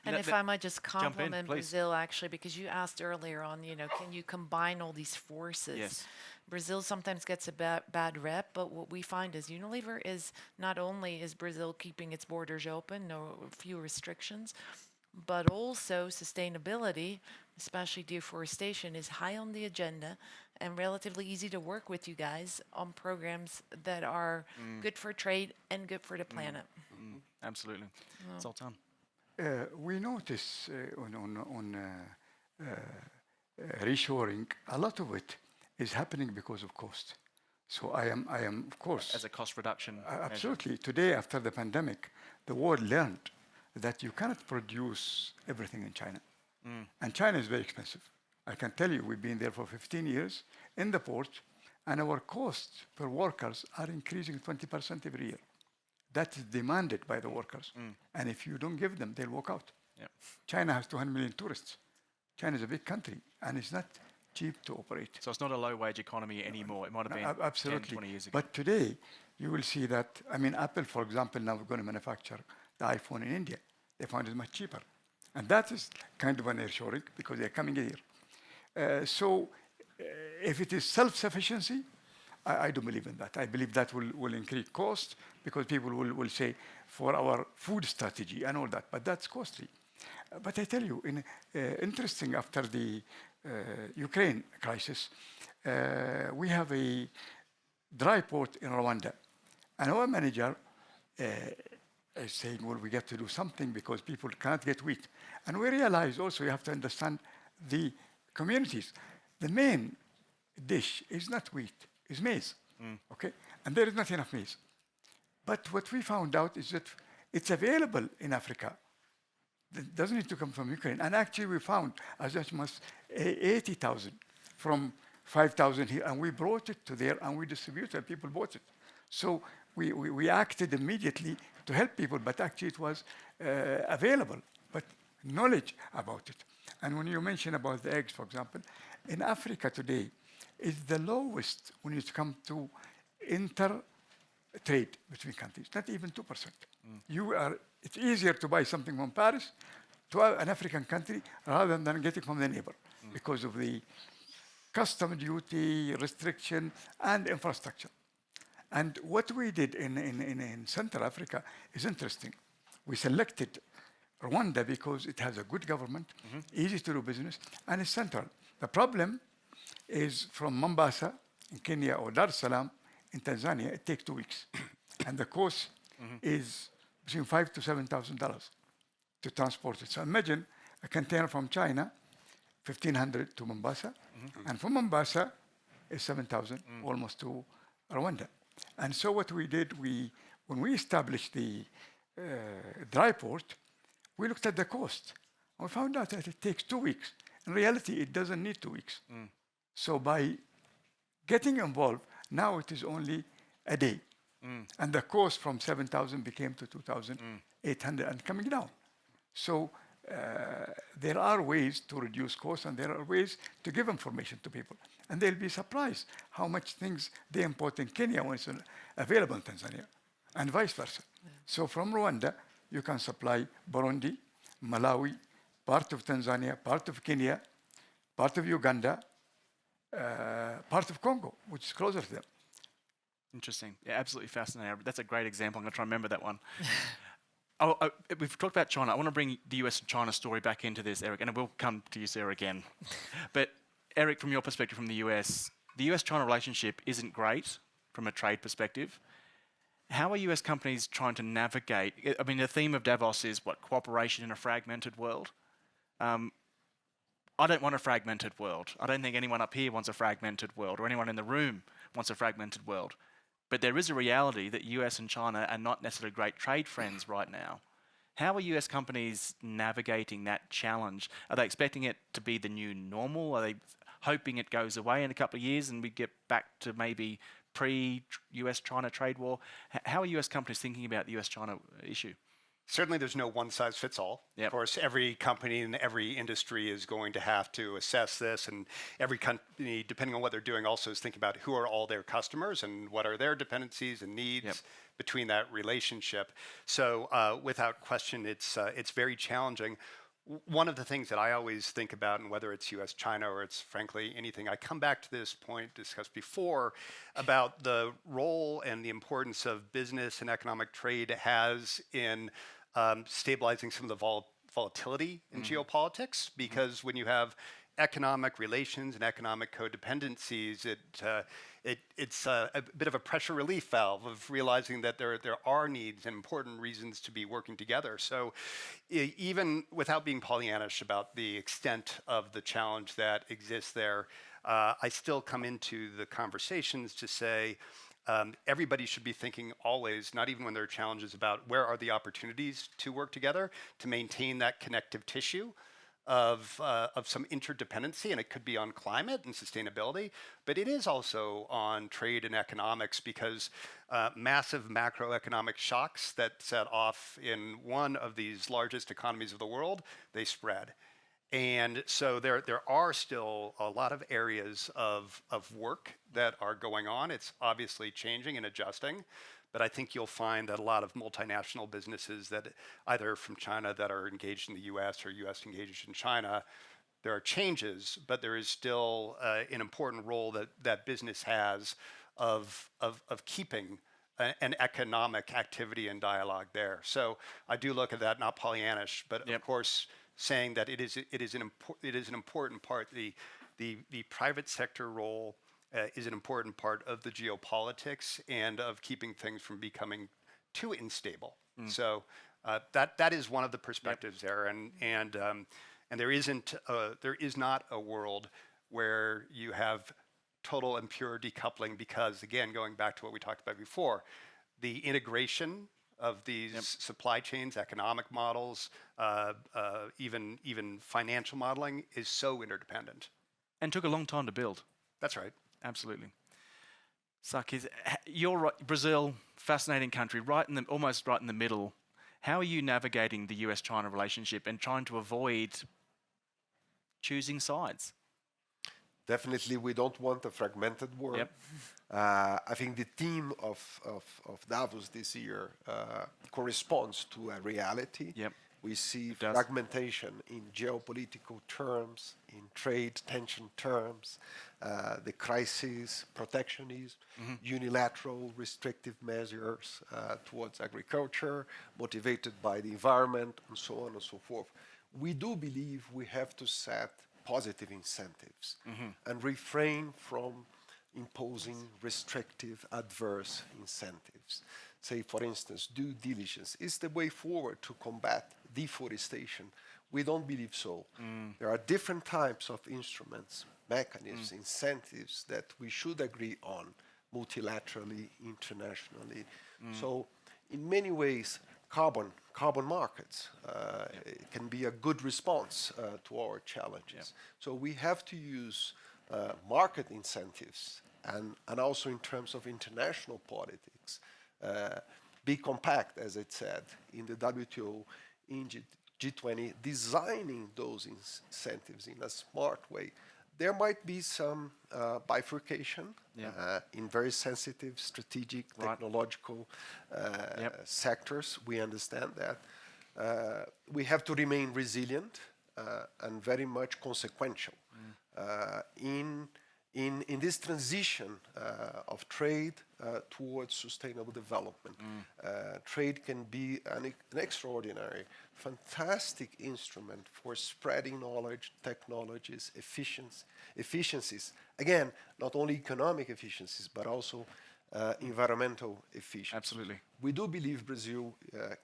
And if I might just jump in, compliment please. Brazil, actually, because you asked earlier on, can you combine all these forces? Yes. Brazil sometimes gets a bad rep, but what we find is Unilever is not only is Brazil keeping its borders open, few restrictions, but also sustainability, especially deforestation, is high on the agenda and relatively easy to work with you guys on programs that are good for trade and good for the planet. Absolutely. Sultan. We notice on reshoring, a lot of it is happening because of cost. So I am of course As a cost reduction measure. absolutely. Today, after the pandemic, the world learned that you cannot produce everything in China, and China is very expensive. I can tell you, we've been there for 15 years in the port, and our costs per workers are increasing 20% every year. That is demanded by the workers. And if you don't give them, they'll walk out. Yep. China has 200 million tourists. China is a big country, and it's not cheap to operate. So it's not a low-wage economy anymore. It might have been Absolutely. 10, 20 years ago. But today, you will see that, Apple, for example, now we're going to manufacture the iPhone in India. They found it much cheaper. And that is kind of an nearshoring because they're coming here. If it is self-sufficiency, I don't believe in that. I believe that will increase cost because people will say, for our food strategy and all that, but that's costly. But I tell you, interesting after the Ukraine crisis, we have a dry port in Rwanda. And our manager is saying, well, we got to do something because people can't get wheat. And we realize also you have to understand the communities. The main dish is not wheat, it's maize. Okay? And there is not enough maize. But what we found out is that it's available in Africa. It doesn't need to come from Ukraine. And actually we found as much as 80,000 from 5,000 here. And we brought it to there and we distributed and people bought it. So we acted immediately to help people, but actually it was available, but knowledge about it. And when you mention about the eggs, for example, in Africa today is the lowest when it comes to trade between countries, not even 2%. It's easier to buy something from Paris to an African country rather than getting from the neighbor because of the custom duty, restriction, and infrastructure. And what we did in Central Africa is interesting. We selected Rwanda because it has a good government, easy to do business, and it's central. The problem is from Mombasa in Kenya or Dar es Salaam in Tanzania, it takes 2 weeks. And the cost is between $5,000 to $7,000 to transport it. So imagine a container from China, 1,500 to Mombasa, and from Mombasa is 7,000 almost to Rwanda. And so what we did, when we established the dry port, we looked at the cost. And we found out that it takes 2 weeks. In reality, it doesn't need 2 weeks. So by getting involved, now it is only a day. And the cost from 7,000 became to 2,800 and coming down. So there are ways to reduce costs and there are ways to give information to people. And they'll be surprised how much things they import in Kenya when it's available in Tanzania and vice versa. So from Rwanda, you can supply Burundi, Malawi, part of Tanzania, part of Kenya, part of Uganda, part of Congo, which is closer to them. Interesting. Yeah, absolutely fascinating. That's a great example. I'm going to try and remember that one. we've talked about China. I want to bring the US and China story back into this, Eric, and we'll come to you, Sarah, again. But Eric, from your perspective from the US-China relationship isn't great from a trade perspective. How are US companies trying to navigate? I mean, the theme of Davos is what? Cooperation in a fragmented world. I don't want a fragmented world. I don't think anyone up here wants a fragmented world, or anyone in the room wants a fragmented world. But there is a reality that US and China are not necessarily great trade friends right now. How are US companies navigating that challenge? Are they expecting it to be the new normal? Are they hoping it goes away in a couple of years and we get back to maybe pre-US-China trade war? How are US companies thinking about the US-China issue? Certainly, there's no one-size-fits-all. Yep. Of course, every company in every industry is going to have to assess this, and every company, depending on what they're doing, also is thinking about who are all their customers and what are their dependencies and needs between that relationship. So, without question, it's very challenging. One of the things that I always think about, and whether it's US, China, or it's frankly anything, I come back to this point discussed before about the role and the importance of business and economic trade has in stabilizing some of the volatility in geopolitics, because when you have economic relations and economic codependencies, it's a bit of a pressure relief valve of realizing that there are needs and important reasons to be working together. So even without being Pollyannish about the extent of the challenge that exists there, I still come into the conversations to say, everybody should be thinking always, not even when there are challenges, about where are the opportunities to work together to maintain that connective tissue of some interdependency, and it could be on climate and sustainability, but it is also on trade and economics, because massive macroeconomic shocks that set off in one of these largest economies of the world, they spread. And so there are still a lot of areas of work that are going on. It's obviously changing and adjusting, but I think you'll find that a lot of multinational businesses that either from China that are engaged in the US or US engaged in China, there are changes, but there is still an important role that business has of keeping an economic activity and dialogue there. So I do look at that, not Pollyannish, but of course, saying that it is an important part. The private sector role is an important part of the geopolitics and of keeping things from becoming too unstable. So that is one of the perspectives there, and there is not a world where you have total and pure decoupling, because again, going back to what we talked about before, the integration of these supply chains, economic models, even financial modeling is so interdependent. And took a long time to build. That's right. Absolutely. Sarkis, you're right, Brazil, fascinating country, almost right in the middle. How are you navigating the US-China relationship and trying to avoid choosing sides? Definitely, we don't want a fragmented world. I think the theme of Davos this year corresponds to a reality. We see fragmentation in geopolitical terms, in trade tension terms, the crisis, protectionism, unilateral restrictive measures towards agriculture, motivated by the environment, and so on and so forth. We do believe we have to set positive incentives and refrain from imposing restrictive, adverse incentives. Say, for instance, due diligence is the way forward to combat deforestation. We don't believe so. There are different types of instruments, mechanisms, incentives that we should agree on multilaterally, internationally. So in many ways, carbon markets can be a good response to our challenges. So we have to use market incentives and also in terms of international politics, be compact, as it said, in the WTO, in G20, designing those incentives in a smart way. There might be some bifurcation in very sensitive, strategic, technological sectors. We understand that. We have to remain resilient and very much consequential in in this transition of trade towards sustainable development. Trade can be an extraordinary, fantastic instrument for spreading knowledge, technologies, efficiencies. Again, not only economic efficiencies, but also environmental efficiency. Absolutely. We do believe Brazil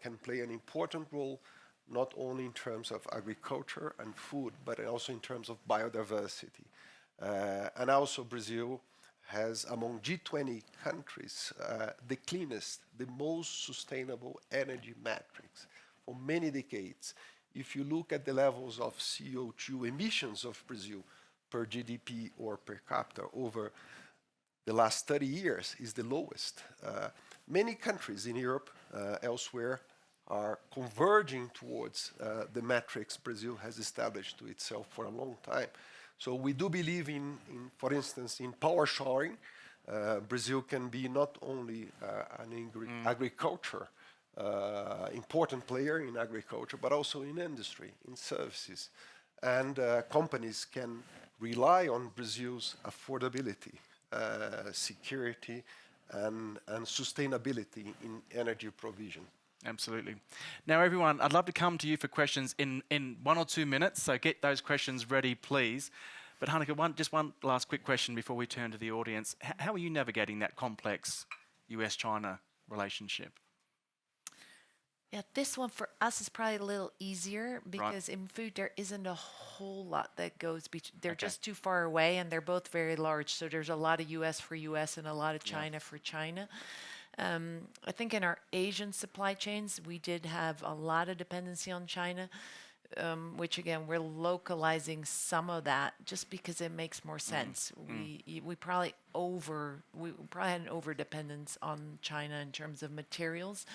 can play an important role, not only in terms of agriculture and food, but also in terms of biodiversity. And also Brazil has, among G20 countries, the cleanest, the most sustainable energy metrics for many decades. If you look at the levels of CO2 emissions of Brazil per GDP or per capita over the last 30 years is the lowest. Many countries in Europe, elsewhere, are converging towards the metrics Brazil has established to itself for a long time. So we do believe in for instance, in power shoring. Brazil can be not only an agriculture, important player in agriculture, but also in industry, in services. And companies can rely on Brazil's affordability, security, and sustainability in energy provision. Absolutely. Now, everyone, I'd love to come to you for questions in 1 or 2 minutes, so get those questions ready, please. But Hanneke, just one last quick question before we turn to the audience. How are you navigating that complex US-China relationship? Yeah, this one for us is probably a little easier because in food there isn't a whole lot that goes between. They're just too far away, and they're both very large. So there's a lot of US for US and a lot of China for China. I think in our Asian supply chains, we did have a lot of dependency on China, which again, we're localizing some of that just because it makes more sense. We probably had an over dependence on China in terms of materials.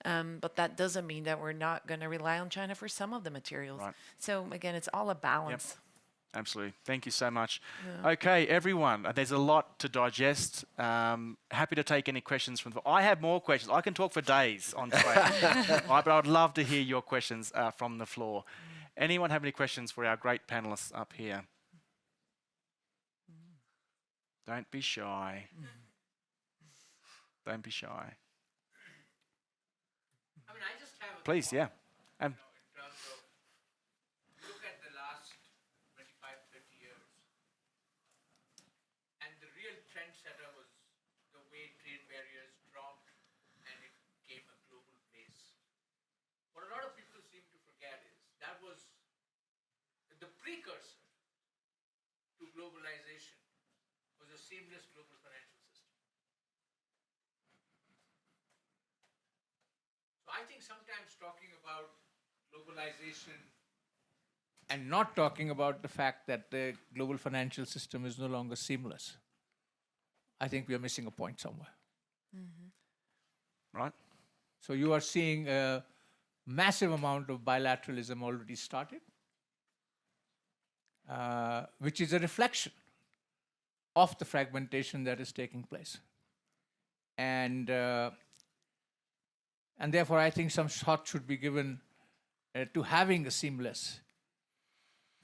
But that doesn't mean that we're not going to rely on China for some of the materials. Right. So again, it's all a balance. Yep. Absolutely. Thank you so much. Yeah. Okay, everyone, there's a lot to digest. Happy to take any questions from I have more questions. I can talk for days on trade. Right, but I'd love to hear your questions from the floor. Anyone have any questions for our great panelists up here? Don't be shy. Don't be shy. I mean, I just have a Please, yeah. in terms of, look at the last 25, 30 years. And the real trendsetter was the way trade barriers dropped and it became a global place. What a lot of people seem to forget is that was the precursor to globalization was a seamless global financial system. I think sometimes talking about globalization and not talking about the fact that the global financial system is no longer seamless, I think we are missing a point somewhere. Right. So you are seeing a massive amount of bilateralism already started, which is a reflection of the fragmentation that is taking place. And therefore, I think some thought should be given to having a seamless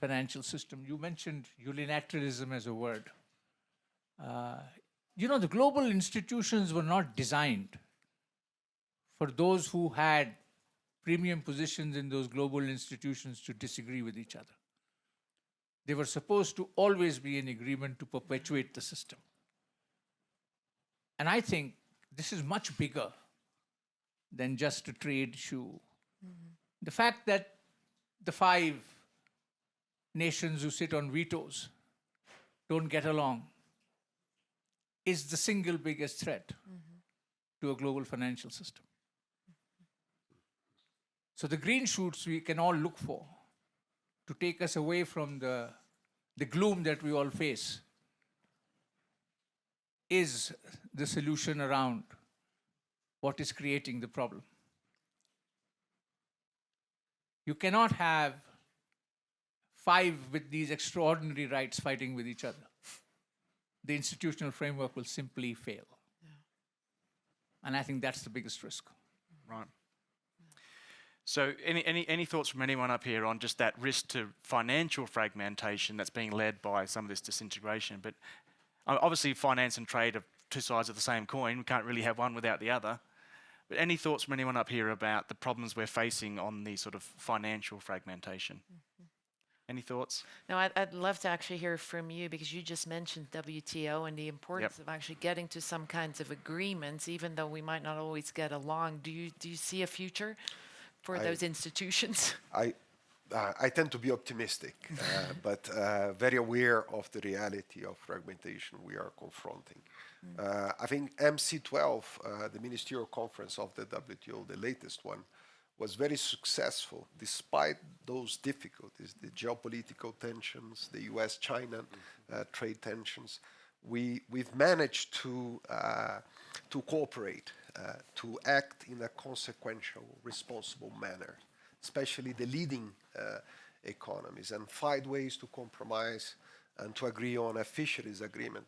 financial system. You mentioned unilateralism as a word. The global institutions were not designed for those who had premium positions in those global institutions to disagree with each other. They were supposed to always be in agreement to perpetuate the system. And I think this is much bigger than just a trade issue. The fact that the 5 nations who sit on vetoes don't get along is the single biggest threat to a global financial system. So the green shoots we can all look for to take us away from the gloom that we all face is the solution around what is creating the problem. You cannot have 5 with these extraordinary rights fighting with each other. The institutional framework will simply fail. And I think that's the biggest risk. Right. So any thoughts from anyone up here on just that risk to financial fragmentation that's being led by some of this disintegration? But Obviously, finance and trade are two sides of the same coin. We can't really have one without the other. But any thoughts from anyone up here about the problems we're facing on the sort of financial fragmentation? Any thoughts? No, I'd love to actually hear from you, because you just mentioned WTO and the importance of actually getting to some kinds of agreements, even though we might not always get along. Do you see a future for those institutions? I tend to be optimistic, but very aware of the reality of fragmentation we are confronting. I think MC12, the ministerial conference of the WTO, the latest one, was very successful despite those difficulties, the geopolitical tensions, the US-China trade tensions. We've managed to cooperate, to act in a consequential, responsible manner, especially the leading economies, and find ways to compromise and to agree on a fisheries agreement,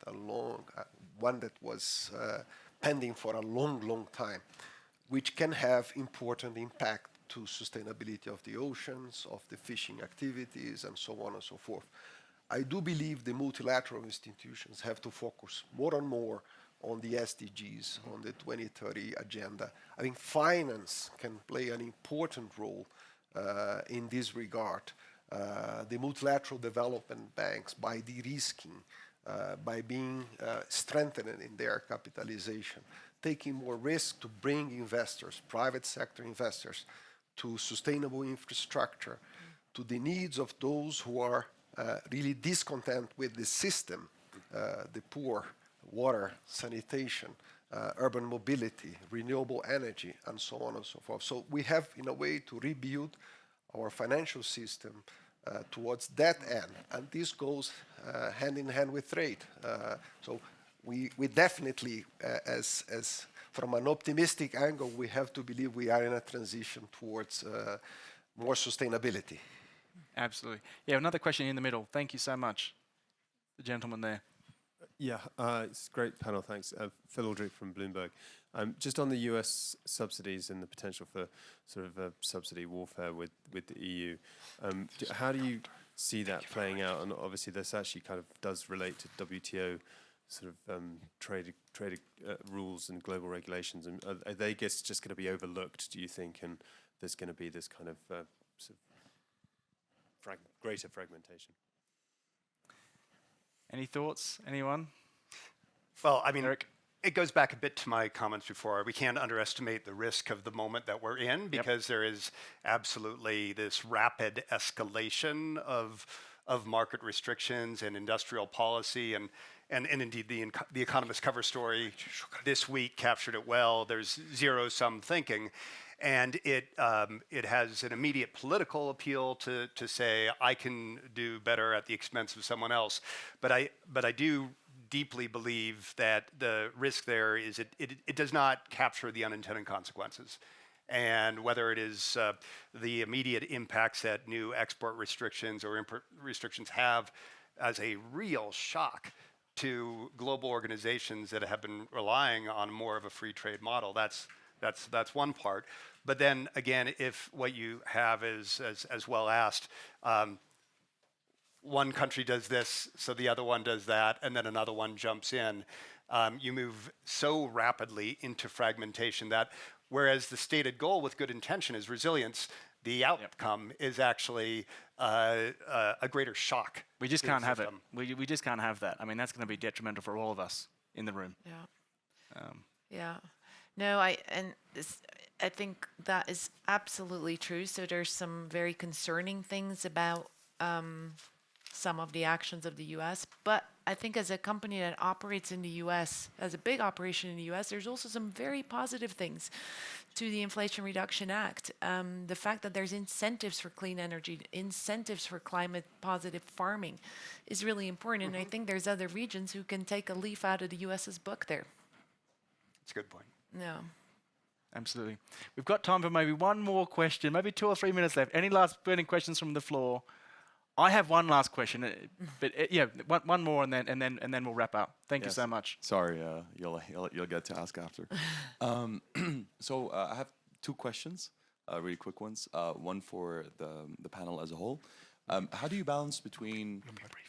one that was pending for a long, long time, which can have important impact to sustainability of the oceans, of the fishing activities, and so on and so forth. I do believe the multilateral institutions have to focus more and more on the SDGs, on the 2030 agenda. I think finance can play an important role in this regard. The multilateral development banks, by de-risking, by being strengthened in their capitalization, taking more risk to bring investors, private sector investors, to sustainable infrastructure, to the needs of those who are really discontent with the system, the poor, water, sanitation, urban mobility, renewable energy, and so on and so forth. So we have, in a way, to rebuild our financial system towards that end, and this goes hand in hand with trade. So we definitely, as from an optimistic angle, we have to believe we are in a transition towards more sustainability. Absolutely. Yeah, another question in the middle. Thank you so much. The gentleman there. Yeah, it's a great panel, thanks. Phil Aldrich from Bloomberg. Just on the US subsidies and the potential for sort of subsidy warfare with the EU, how do you see that playing out? And obviously this actually kind of does relate to WTO sort of trade rules and global regulations. And are they just going to be overlooked, do you think, and there's going to be this kind of sort of greater fragmentation? Any thoughts? Anyone? Well, I mean, Eric? it goes back a bit to my comments before. We can't underestimate the risk of the moment that we're in, because there is absolutely this rapid escalation of market restrictions and industrial policy, and indeed the Economist cover story this week captured it well. There's zero-sum thinking. And it has an immediate political appeal to say, I can do better at the expense of someone else. But I do deeply believe that the risk there is it does not capture the unintended consequences. And whether it is the immediate impacts that new export restrictions or import restrictions have as a real shock to global organizations that have been relying on more of a free trade model, that's one part. But then again, if what you have is, as well asked, one country does this, so the other one does that, and then another one jumps in, you move so rapidly into fragmentation that whereas the stated goal with good intention is resilience, the outcome is actually a greater shock. We just can't have it. We just can't have that. I mean, that's going to be detrimental for all of us in the room. Yeah. Yeah. No, I think that is absolutely true. So there's some very concerning things about some of the actions of the U.S. But I think as a company that operates in the U.S., as a big operation in the U.S., there's also some very positive things to the Inflation Reduction Act. The fact that there's incentives for clean energy, incentives for climate positive farming is really important. And I think there's other regions who can take a leaf out of the U.S.'s book there. That's a good point. Yeah. Absolutely. We've got time for maybe one more question, maybe 2 or 3 minutes left. Any last burning questions from the floor? I have one last question, but yeah, one more, and then we'll wrap up. Thank you so much. Sorry, you'll get to ask after. So I have 2 questions, really quick ones. One for the panel as a whole. How do you balance between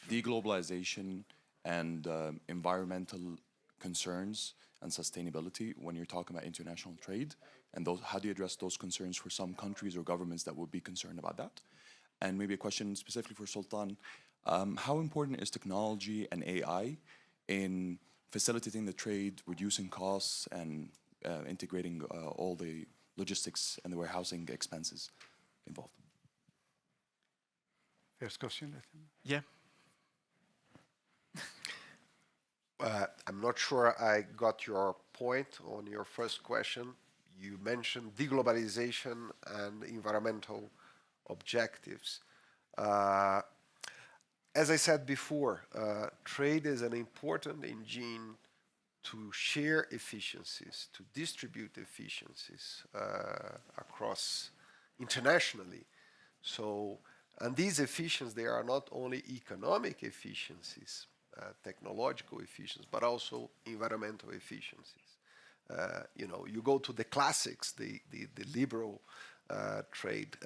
deglobalization and environmental concerns and sustainability when you're talking about international trade? And how do you address those concerns for some countries or governments that would be concerned about that? And maybe a question specifically for Sultan. How important is technology and AI in facilitating the trade, reducing costs, and integrating all the logistics and the warehousing expenses involved? First question. Yeah. I'm not sure I got your point on your first question. You mentioned deglobalization and environmental objectives. As I said before, trade is an important engine to share efficiencies, to distribute efficiencies across internationally. So, and these efficiencies, they are not only economic efficiencies, technological efficiencies, but also environmental efficiencies. You go to the classics, the liberal trade,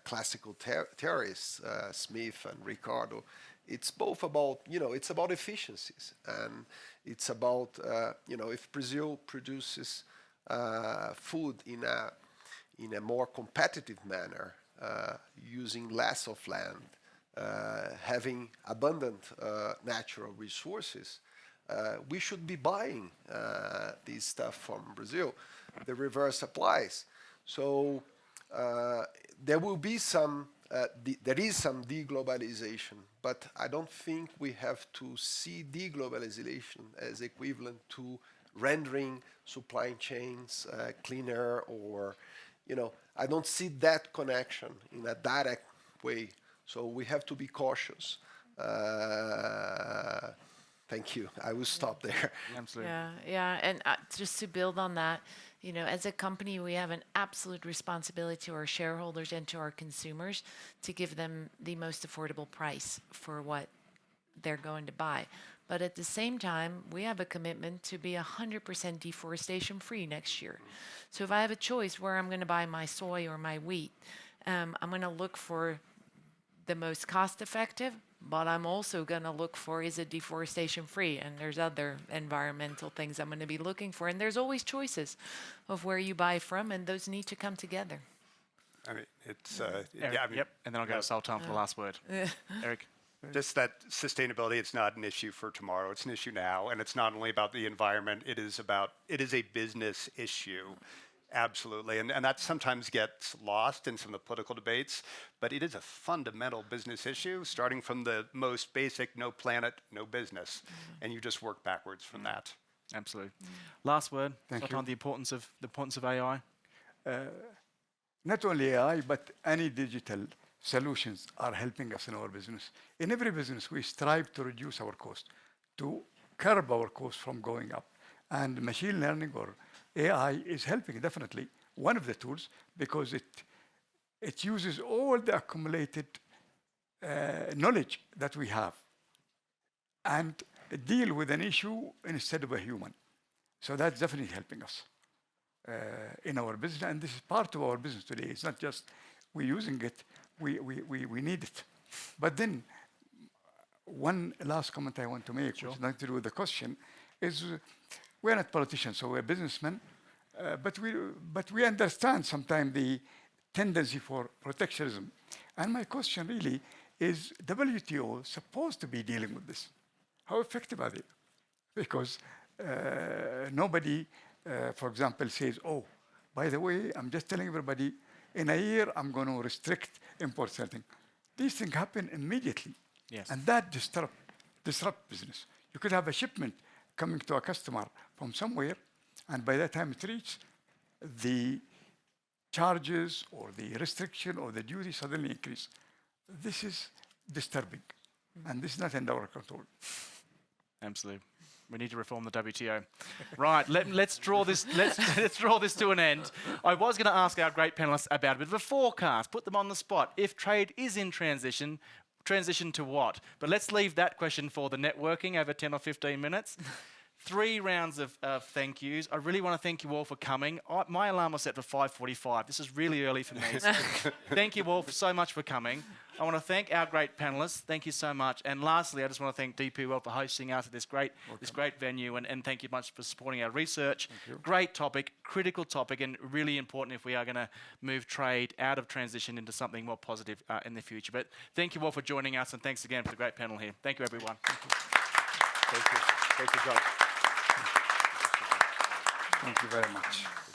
classical theorists, Smith and Ricardo. It's both about, it's about efficiencies, and it's about, if Brazil produces food in a more competitive manner, using less of land, having abundant natural resources, we should be buying this stuff from Brazil. The reverse applies. So there will be there is some deglobalization, but I don't think we have to see deglobalization as equivalent to rendering supply chains cleaner, or, I don't see that connection in a direct way. So we have to be cautious. Thank you. I will stop there. Absolutely. Yeah. And just to build on that, as a company, we have an absolute responsibility to our shareholders and to our consumers to give them the most affordable price for what they're going to buy. But at the same time, we have a commitment to be 100% deforestation free next year. So if I have a choice where I'm going to buy my soy or my wheat, I'm going to look for the most cost effective, but I'm also going to look for, is it deforestation free? And there's other environmental things I'm going to be looking for. And there's always choices of where you buy from, and those need to come together. I mean, it's Eric, yep. And then I'll go to Sultan for the last word. Eric. Just that sustainability, it's not an issue for tomorrow, it's an issue now, and it's not only about the environment, it is a business issue, absolutely, and that sometimes gets lost in some of the political debates, but it is a fundamental business issue, starting from the most basic, no planet, no business, and you just work backwards from that. Absolutely. Last word, Thank Sultan, you. the importance of AI. Not only AI, but any digital solutions are helping us in our business. In every business, we strive to reduce our cost, to curb our cost from going up. And machine learning or AI is helping, definitely, one of the tools, because it uses all the accumulated knowledge that we have and deal with an issue instead of a human. So that's definitely helping us in our business, and this is part of our business today. It's not just we're using it, we need it. But then, one last comment I want to make, which is not to do with the question, is we're not politicians, so we're businessmen, but we understand sometimes the tendency for protectionism. And my question really is, WTO is supposed to be dealing with this. How effective are they? Because nobody, for example, says, oh, by the way, I'm just telling everybody, in a year, I'm going to restrict import something. These things happen immediately. Yes. And that disrupt business. You could have a shipment coming to a customer from somewhere, and by that time it reaches, the charges or the restriction or the duty suddenly increase. This is disturbing, and this is not in our control. Absolutely. We need to reform the WTO. Right, let's draw this. Let's draw this to an end. I was going to ask our great panelists about a bit of a forecast, put them on the spot. If trade is in transition to what? But let's leave that question for the networking over 10 or 15 minutes. 3 rounds of thank yous. I really want to thank you all for coming. My alarm was set for 5:45. This is really early for me. So thank you all so much for coming. I want to thank our great panelists. Thank you so much. And lastly, I just want to thank DP World for hosting us at this great venue, and thank you much for supporting our research. Great topic, critical topic, and really important if we are going to move trade out of transition into something more positive in the future. But thank you all for joining us, and thanks again for the great panel here. Thank you, everyone. Thank you, John. Thank you very much.